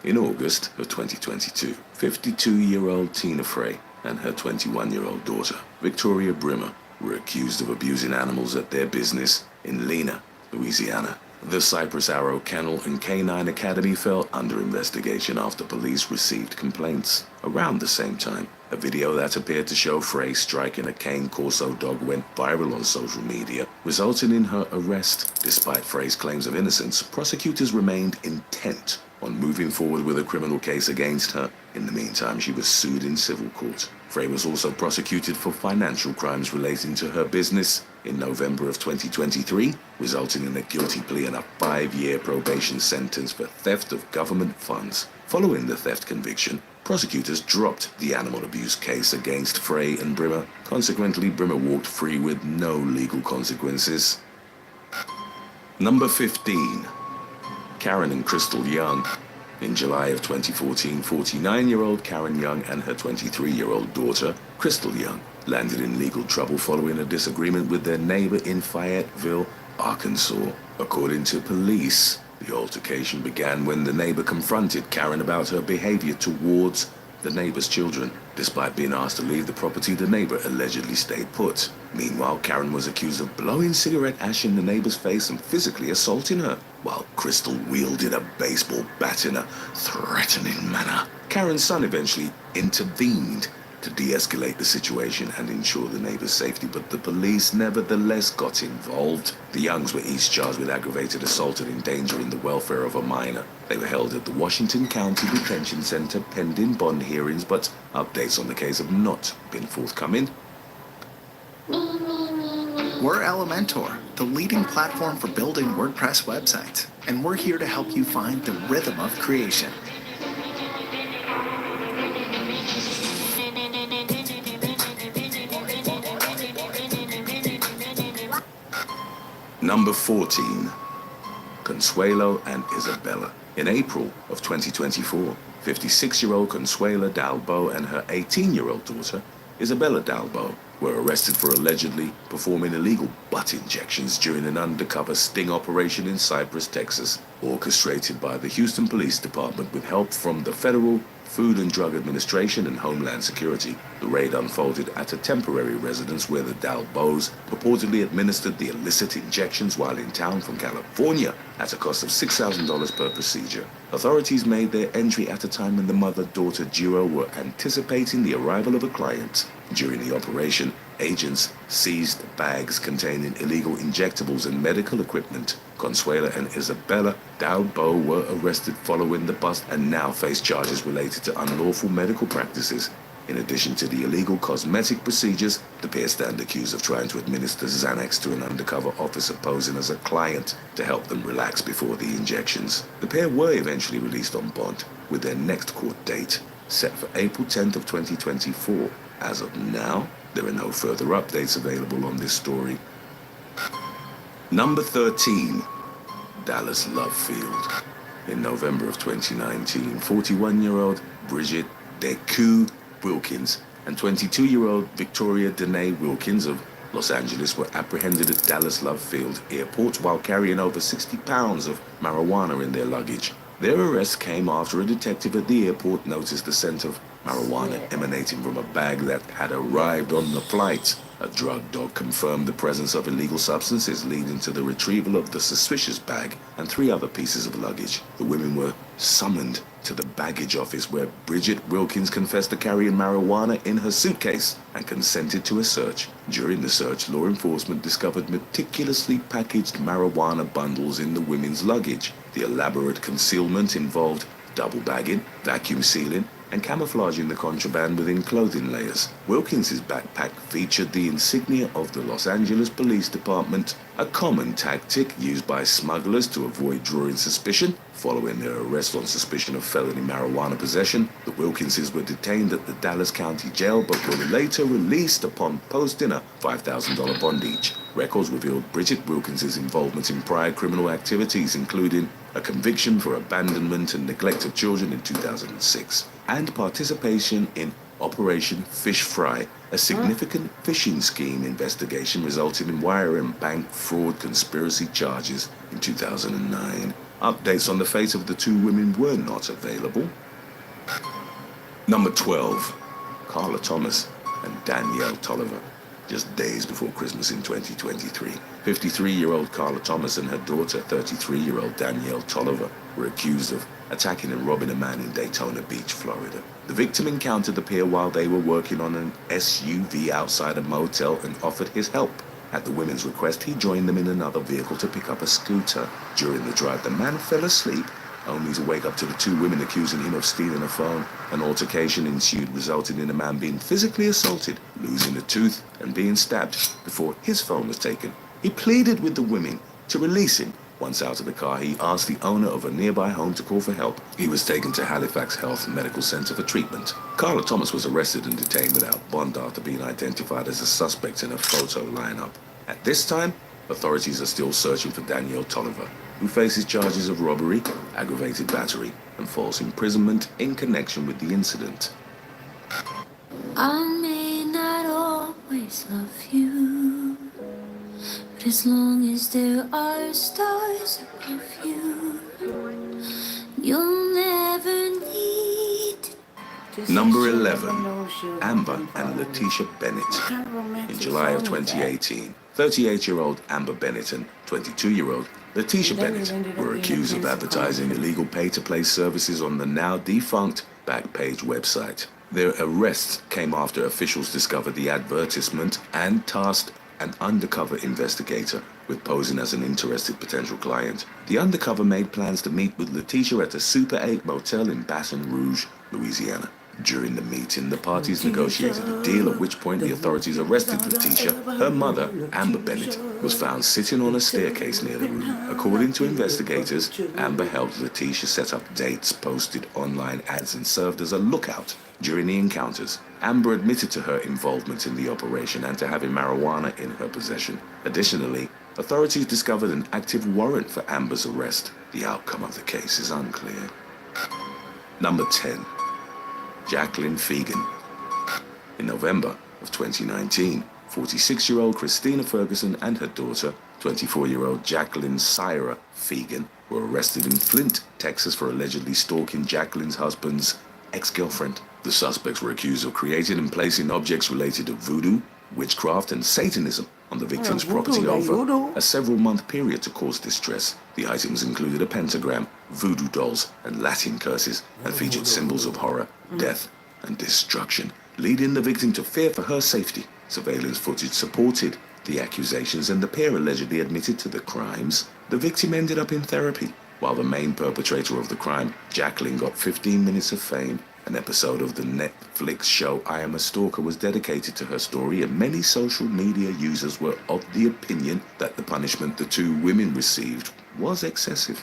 In August of 2022, 52-year-old Tina Frey and her 21-year-old daughter, Victoria Brimmer, were accused of abusing animals at their business in Lena, Louisiana. The Cypress Arrow Kennel and Canine Academy fell under investigation after police received complaints. Around the same time, a video that appeared to show Frey striking a cane corso dog went viral on social media, resulting in her arrest. Despite Frey's claims of innocence, prosecutors remained intent on moving forward with a criminal case against her. In the meantime, she was sued in civil court. Frey was also prosecuted for financial crimes relating to her business in November of 2023, resulting in a guilty plea and a 5-year probation sentence for theft of government funds. Following the theft conviction, prosecutors dropped the animal abuse case against Frey and Brimmer. Consequently, Brimmer walked free with no legal consequences. Number 15. Karen and Crystal Young. In July of 2014, 49-year-old Karen Young and her 23-year-old daughter, Crystal Young, landed in legal trouble following a disagreement with their neighbor in Fayetteville, Arkansas. According to police, the altercation began when the neighbor confronted Karen about her behavior towards the neighbor's children. Despite being asked to leave the property, the neighbor allegedly stayed put. Meanwhile, Karen was accused of blowing cigarette ash in the neighbor's face and physically assaulting her, while Crystal wielded a baseball bat in a threatening manner. Karen's son eventually intervened to de-escalate the situation and ensure the neighbor's safety, but the police nevertheless got involved. The Youngs were each charged with aggravated assault and endangering the welfare of a minor. They were held at the Washington County Detention Center pending bond hearings, but updates on the case have not been forthcoming. We're Elementor, the leading platform for building WordPress websites, and we're here to help you find the rhythm of creation. Number 14. Consuelo and Isabella. In April of 2024, 56-year-old Consuelo Dalbo and her 18-year-old daughter, Isabella Dalbo, were arrested for allegedly performing illegal butt injections during an undercover sting operation in Cypress, Texas, orchestrated by the Houston Police Department with help from the Federal Food and Drug Administration and Homeland Security. The raid unfolded at a temporary residence where the Dalbos purportedly administered the illicit injections while in town from California at a cost of $6,000 per procedure. Authorities made their entry at a time when the mother-daughter duo were anticipating the arrival of a client. During the operation, agents seized bags containing illegal injectables and medical equipment. Consuelo and Isabella Dalbo were arrested following the bust and now face charges related to unlawful medical practices. In addition to the illegal cosmetic procedures, the pair stand accused of trying to administer Xanax to an undercover officer posing as a client to help them relax before the injections. The pair were eventually released on bond, with their next court date set for April 10th of 2024. As of now, there are no further updates available on this story. Number 13. Dallas Love Field. In November of 2019, 41-year-old Bridget Deku Wilkins and 22-year-old Victoria Danae Wilkins of Los Angeles were apprehended at Dallas Love Field Airport while carrying over 60 pounds of marijuana in their luggage. Their arrest came after a detective at the airport noticed the scent of marijuana emanating from a bag that had arrived on the flight. A drug dog confirmed the presence of illegal substances, leading to the retrieval of the suspicious bag and 3 other pieces of luggage. The women were summoned to the baggage office where Bridget Wilkins confessed to carrying marijuana in her suitcase and consented to a search. During the search, law enforcement discovered meticulously packaged marijuana bundles in the women's luggage. The elaborate concealment involved double bagging, vacuum sealing, and camouflaging the contraband within clothing layers. Wilkins's backpack featured the insignia of the Los Angeles Police Department, a common tactic used by smugglers to avoid drawing suspicion. Following their arrest on suspicion of felony marijuana possession, the Wilkinses were detained at the Dallas County Jail but were later released upon posting a $5,000 bond each. Records revealed Bridget Wilkins's involvement in prior criminal activities, including a conviction for abandonment and neglect of children in 2006, and participation in Operation Fish Fry, a significant phishing scheme investigation resulting in wire and bank fraud conspiracy charges in 2009. Updates on the fate of the 2 women were not available. Number 12. Carla Thomas and Danielle Tolliver. Just days before Christmas in 2023, 53-year-old Carla Thomas and her daughter, 33-year-old Danielle Tolliver, were accused of attacking and robbing a man in Daytona Beach, Florida. The victim encountered the pair while they were working on an SUV outside a motel and offered his help. At the women's request, he joined them in another vehicle to pick up a scooter. During the drive, the man fell asleep, only to wake up to the 2 women accusing him of stealing a phone. An altercation ensued, resulting in a man being physically assaulted, losing a tooth, and being stabbed before his phone was taken. He pleaded with the women to release him. Once out of the car, he asked the owner of a nearby home to call for help. He was taken to Halifax Health Medical Center for treatment. Carla Thomas was arrested and detained without bond after being identified as a suspect in a photo lineup. At this time, authorities are still searching for Danielle Tolliver, who faces charges of robbery, aggravated battery, and false imprisonment in connection with the incident. I may not always love you, but as long as there are stars above you, you'll never need. Number 11, Amber and Letitia Bennett. In July of 2018, 38-year-old Amber Bennett and 22-year-old Letitia Bennett were accused of advertising illegal pay-to-play services on the now defunct Backpage website. Their arrests came after officials discovered the advertisement and tasked an undercover investigator with posing as an interested potential client. The undercover made plans to meet with Letitia at a Super 8 motel in Baton Rouge, Louisiana. During the meeting, the parties negotiated a deal, at which point the authorities arrested Letitia. Her mother, Amber Bennett, was found sitting on a staircase near the room. According to investigators, Amber helped Letitia set up dates, posted online ads, and served as a lookout during the encounters. Amber admitted to her involvement in the operation and to having marijuana in her possession. Additionally, authorities discovered an active warrant for Amber's arrest. The outcome of the case is unclear. Number 10. Jacqueline Fegan. In November of 2019, 46-year-old Christina Ferguson and her daughter, 24-year-old Jacqueline Syra Fegan, were arrested in Flint, Texas for allegedly stalking Jacqueline's husband's ex-girlfriend. The suspects were accused of creating and placing objects related to voodoo, witchcraft, and Satanism on the victim's property over a several-month period to cause distress. The items included a pentagram, voodoo dolls, and Latin curses, and featured symbols of horror, death, and destruction, leading the victim to fear for her safety. Surveillance footage supported the accusations, and the pair allegedly admitted to the crimes. The victim ended up in therapy, while the main perpetrator of the crime, Jacqueline, got 15 minutes of fame. An episode of the Netflix show I Am a Stalker was dedicated to her story, and many social media users were of the opinion that the punishment the two women received was excessive.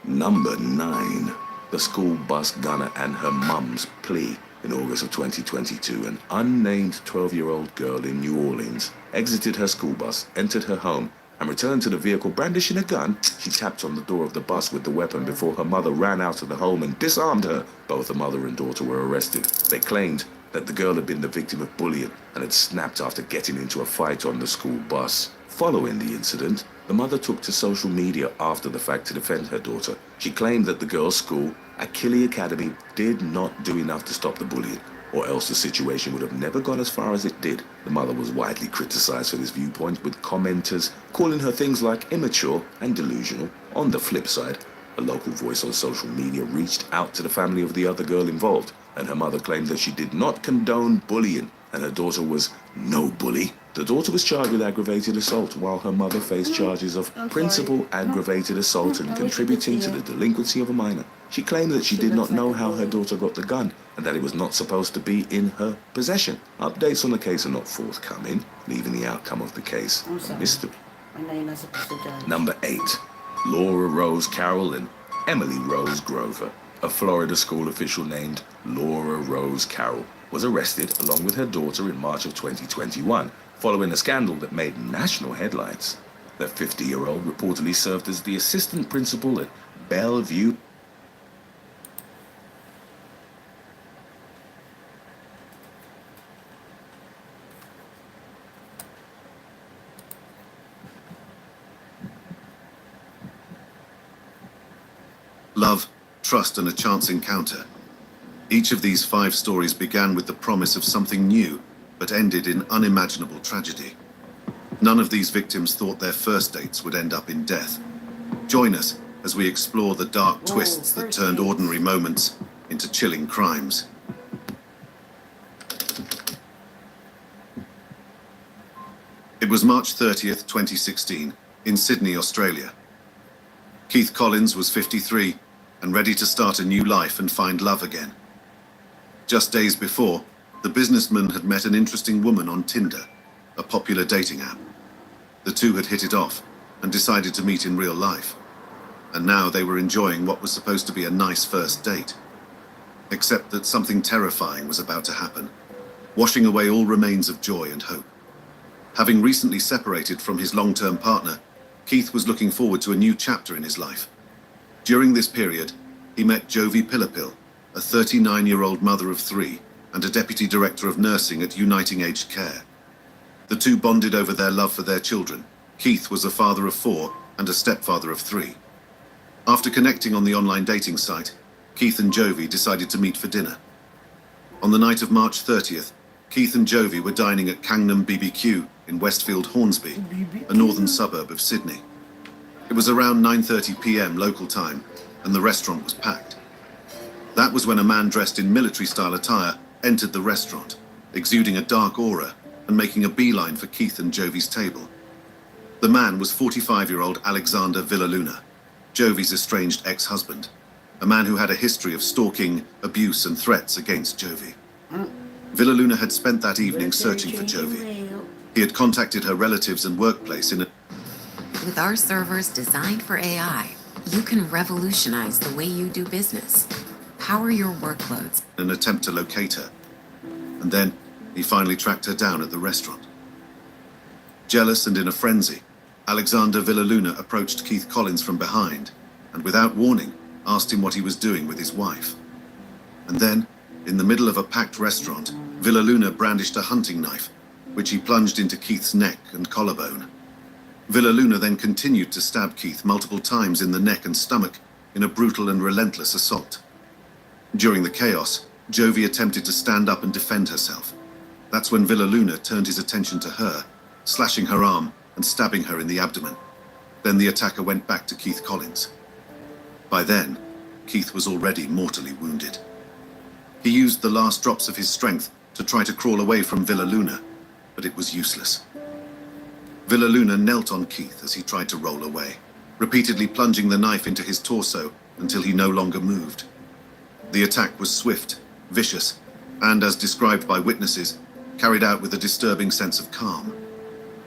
Number 9. The school bus gunner and her mum's plea. In August of 2022, an unnamed 12-year-old girl in New Orleans exited her school bus, entered her home, and returned to the vehicle brandishing a gun. She tapped on the door of the bus with the weapon before her mother ran out of the home and disarmed her. Both the mother and daughter were arrested. They claimed that the girl had been the victim of bullying and had snapped after getting into a fight on the school bus. Following the incident, the mother took to social media after the fact to defend her daughter. She claimed that the girl's school, Achille Academy, did not do enough to stop the bullying, or else the situation would have never gone as far as it did. The mother was widely criticized for this viewpoint, with commenters calling her things like immature and delusional. On the flip side, a local voice on social media reached out to the family of the other girl involved, and her mother claimed that she did not condone bullying, and her daughter was no bully. The daughter was charged with aggravated assault, while her mother faced charges of principal aggravated assault and contributing to the delinquency of a minor. She claimed that she did not know how her daughter got the gun and that it was not supposed to be in her possession. Updates on the case are not forthcoming, leaving the outcome of the case a mystery. Number 8. Laura Rose Carroll and Emily Rose Grover. A Florida school official named Laura Rose Carroll was arrested along with her daughter in March of 2021 following a scandal that made national headlines. The 50-year-old reportedly served as the assistant principal at Bellevue love, trust, and a chance encounter. Each of these 5 stories began with the promise of something new, but ended in unimaginable tragedy. None of these victims thought their first dates would end up in death. Join us as we explore the dark twists that turned ordinary moments into chilling crimes. It was March 30th, 2016, in Sydney, Australia. Keith Collins was 53 and ready to start a new life and find love again. Just days before, the businessman had met an interesting woman on Tinder, a popular dating app. The two had hit it off and decided to meet in real life. And now they were enjoying what was supposed to be a nice first date. Except that something terrifying was about to happen, washing away all remains of joy and hope. Having recently separated from his long-term partner, Keith was looking forward to a new chapter in his life. During this period, he met Jovi Pillapil, a 39-year-old mother of 3 and a deputy director of nursing at Uniting Aged Care. The two bonded over their love for their children. Keith was a father of 4 and a stepfather of 3. After connecting on the online dating site, Keith and Jovi decided to meet for dinner. On the night of March 30th, Keith and Jovi were dining at Cangnam BBQ in Westfield Hornsby, a northern suburb of Sydney. It was around 9:30 p.m. local time, and the restaurant was packed. That was when a man dressed in military-style attire entered the restaurant, exuding a dark aura and making a beeline for Keith and Jovi's table. The man was 45-year-old Alexander Villaluna, Jovi's estranged ex-husband, a man who had a history of stalking, abuse and threats against Jovi. Villaluna had spent that evening searching for Jovi. He had contacted her relatives and workplace in a... With our servers designed for AI, you can revolutionize the way you do business. Power your workloads. an attempt to locate her. And then he finally tracked her down at the restaurant. Jealous and in a frenzy, Alexander Villaluna approached Keith Collins from behind and without warning asked him what he was doing with his wife. And then, in the middle of a packed restaurant, Villaluna brandished a hunting knife, which he plunged into Keith's neck and collarbone. Villaluna then continued to stab Keith multiple times in the neck and stomach in a brutal and relentless assault. During the chaos, Jovi attempted to stand up and defend herself. That's when Villaluna turned his attention to her, slashing her arm and stabbing her in the abdomen. Then the attacker went back to Keith Collins. By then, Keith was already mortally wounded. He used the last drops of his strength to try to crawl away from Villaluna, but it was useless. Villaluna knelt on Keith as he tried to roll away, repeatedly plunging the knife into his torso until he no longer moved. The attack was swift, vicious, and, as described by witnesses, carried out with a disturbing sense of calm.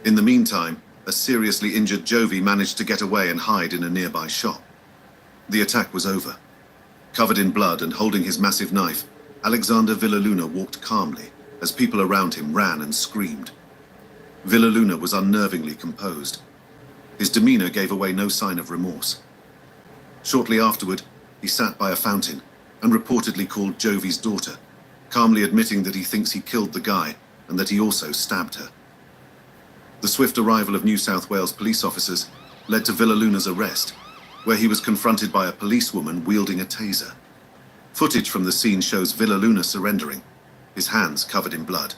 In the meantime, a seriously injured Jovi managed to get away and hide in a nearby shop. The attack was over. Covered in blood and holding his massive knife, Alexander Villaluna walked calmly as people around him ran and screamed. Villaluna was unnervingly composed. His demeanor gave away no sign of remorse. Shortly afterward, he sat by a fountain and reportedly called Jovi's daughter, calmly admitting that he thinks he killed the guy and that he also stabbed her. The swift arrival of New South Wales police officers led to Villaluna's arrest, where he was confronted by a policewoman wielding a taser. Footage from the scene shows Villaluna surrendering, his hands covered in blood.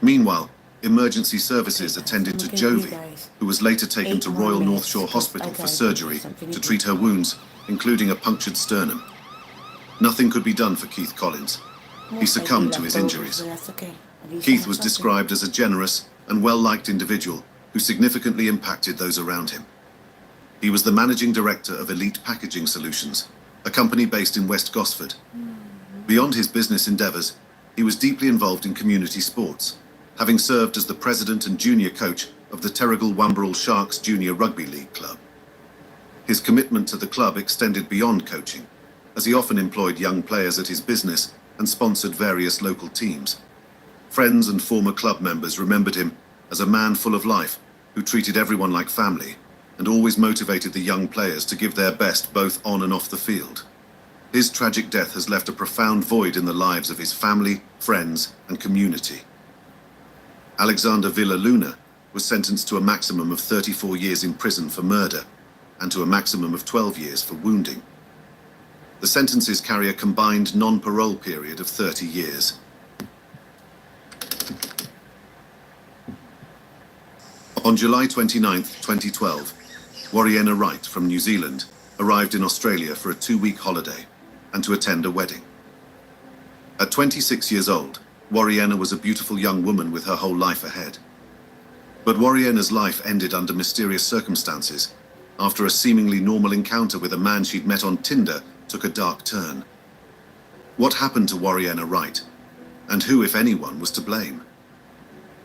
Meanwhile, emergency services attended to Jovi, who was later taken to Royal North Shore Hospital for surgery to treat her wounds, including a punctured sternum. Nothing could be done for Keith Collins. He succumbed to his injuries. Keith was described as a generous and well-liked individual who significantly impacted those around him. He was the managing director of Elite Packaging Solutions, a company based in West Gosford. Beyond his business endeavors, he was deeply involved in community sports, having served as the president and junior coach of the Terrigal Wamberal Sharks Junior Rugby League Club. His commitment to the club extended beyond coaching, as he often employed young players at his business and sponsored various local teams. Friends and former club members remembered him as a man full of life who treated everyone like family and always motivated the young players to give their best both on and off the field. His tragic death has left a profound void in the lives of his family, friends, and community. Alexander Villaluna was sentenced to a maximum of 34 years in prison for murder and to a maximum of 12 years for wounding. The sentences carry a combined non-parole period of 30 years. On July 29, 2012, Warriena Wright from New Zealand arrived in Australia for a 2-week holiday and to attend a wedding. At 26 years old, Warriena was a beautiful young woman with her whole life ahead. But Warriena's life ended under mysterious circumstances after a seemingly normal encounter with a man she'd met on Tinder took a dark turn. What happened to Warriena Wright? And who, if anyone, was to blame?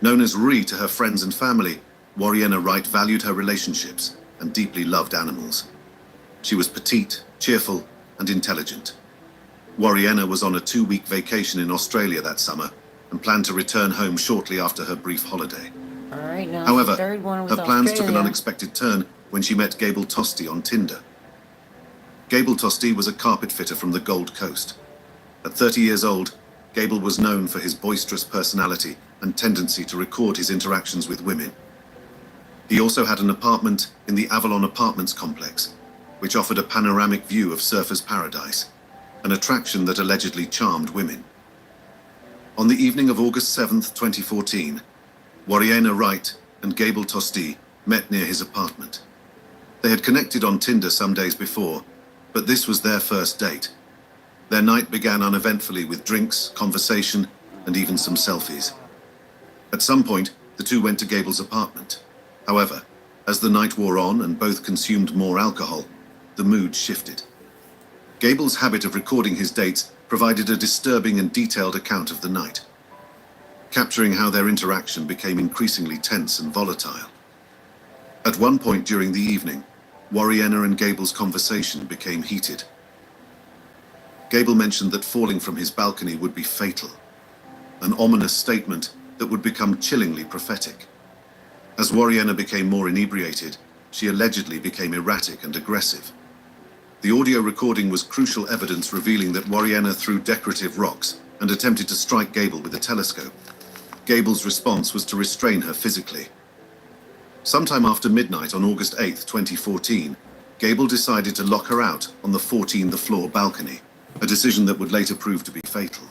Known as Ree to her friends and family, Warriena Wright valued her relationships and deeply loved animals. She was petite, cheerful, and intelligent. Warriena was on a 2-week vacation in Australia that summer and planned to return home shortly after her brief holiday. Alright, now However, the third one was her plans took an Australia. unexpected turn when she met Gable Tosti on Tinder. Gable Tosti was a carpet fitter from the Gold Coast. At 30 years old, Gable was known for his boisterous personality and tendency to record his interactions with women. He also had an apartment in the Avalon Apartments complex, which offered a panoramic view of Surfer's Paradise, an attraction that allegedly charmed women. On the evening of August 7th, 2014, Wariana Wright and Gable Tosti met near his apartment. They had connected on Tinder some days before, but this was their first date. Their night began uneventfully with drinks, conversation, and even some selfies. At some point, the two went to Gable's apartment. However, as the night wore on and both consumed more alcohol, the mood shifted. Gable's habit of recording his dates provided a disturbing and detailed account of the night, capturing how their interaction became increasingly tense and volatile. At one point during the evening, Wariana and Gable's conversation became heated. Gable mentioned that falling from his balcony would be fatal, an ominous statement that would become chillingly prophetic. As Wariana became more inebriated, she allegedly became erratic and aggressive. The audio recording was crucial evidence revealing that Wariana threw decorative rocks and attempted to strike Gable with a telescope. Gable's response was to restrain her physically. Sometime after midnight on August 8, 2014, Gable decided to lock her out on the 14th floor balcony, a decision that would later prove to be fatal.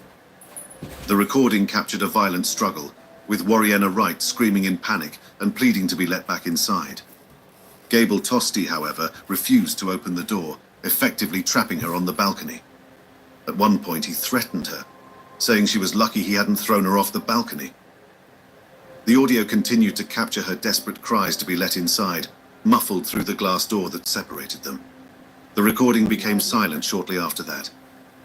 The recording captured a violent struggle, with Wariana Wright screaming in panic and pleading to be let back inside. Gable Tosti, however, refused to open the door, effectively trapping her on the balcony. At one point, he threatened her, saying she was lucky he hadn't thrown her off the balcony. The audio continued to capture her desperate cries to be let inside, muffled through the glass door that separated them. The recording became silent shortly after that,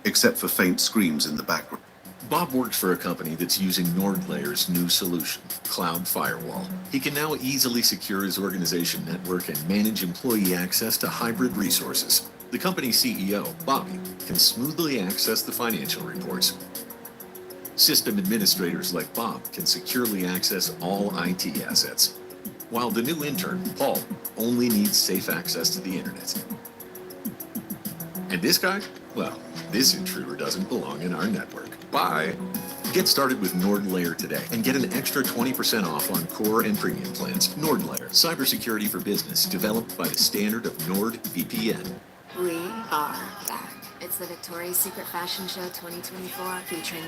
except for faint screams in the background. Bob works for a company that's using NordLayer's new solution, Cloud Firewall. He can now easily secure his organization network and manage employee access to hybrid resources. The company's CEO, Bobby, can smoothly access the financial reports. System administrators like Bob can securely access all IT assets, while the new intern, Paul, only needs safe access to the internet. And this guy? Well, this intruder doesn't belong in our network. Bye. Get started with NordLayer today and get an extra 20% off on core and premium plans. NordLayer, cybersecurity for business, developed by the standard of NordVPN. We are back. It's the Victoria's Secret Fashion Show 2024 featuring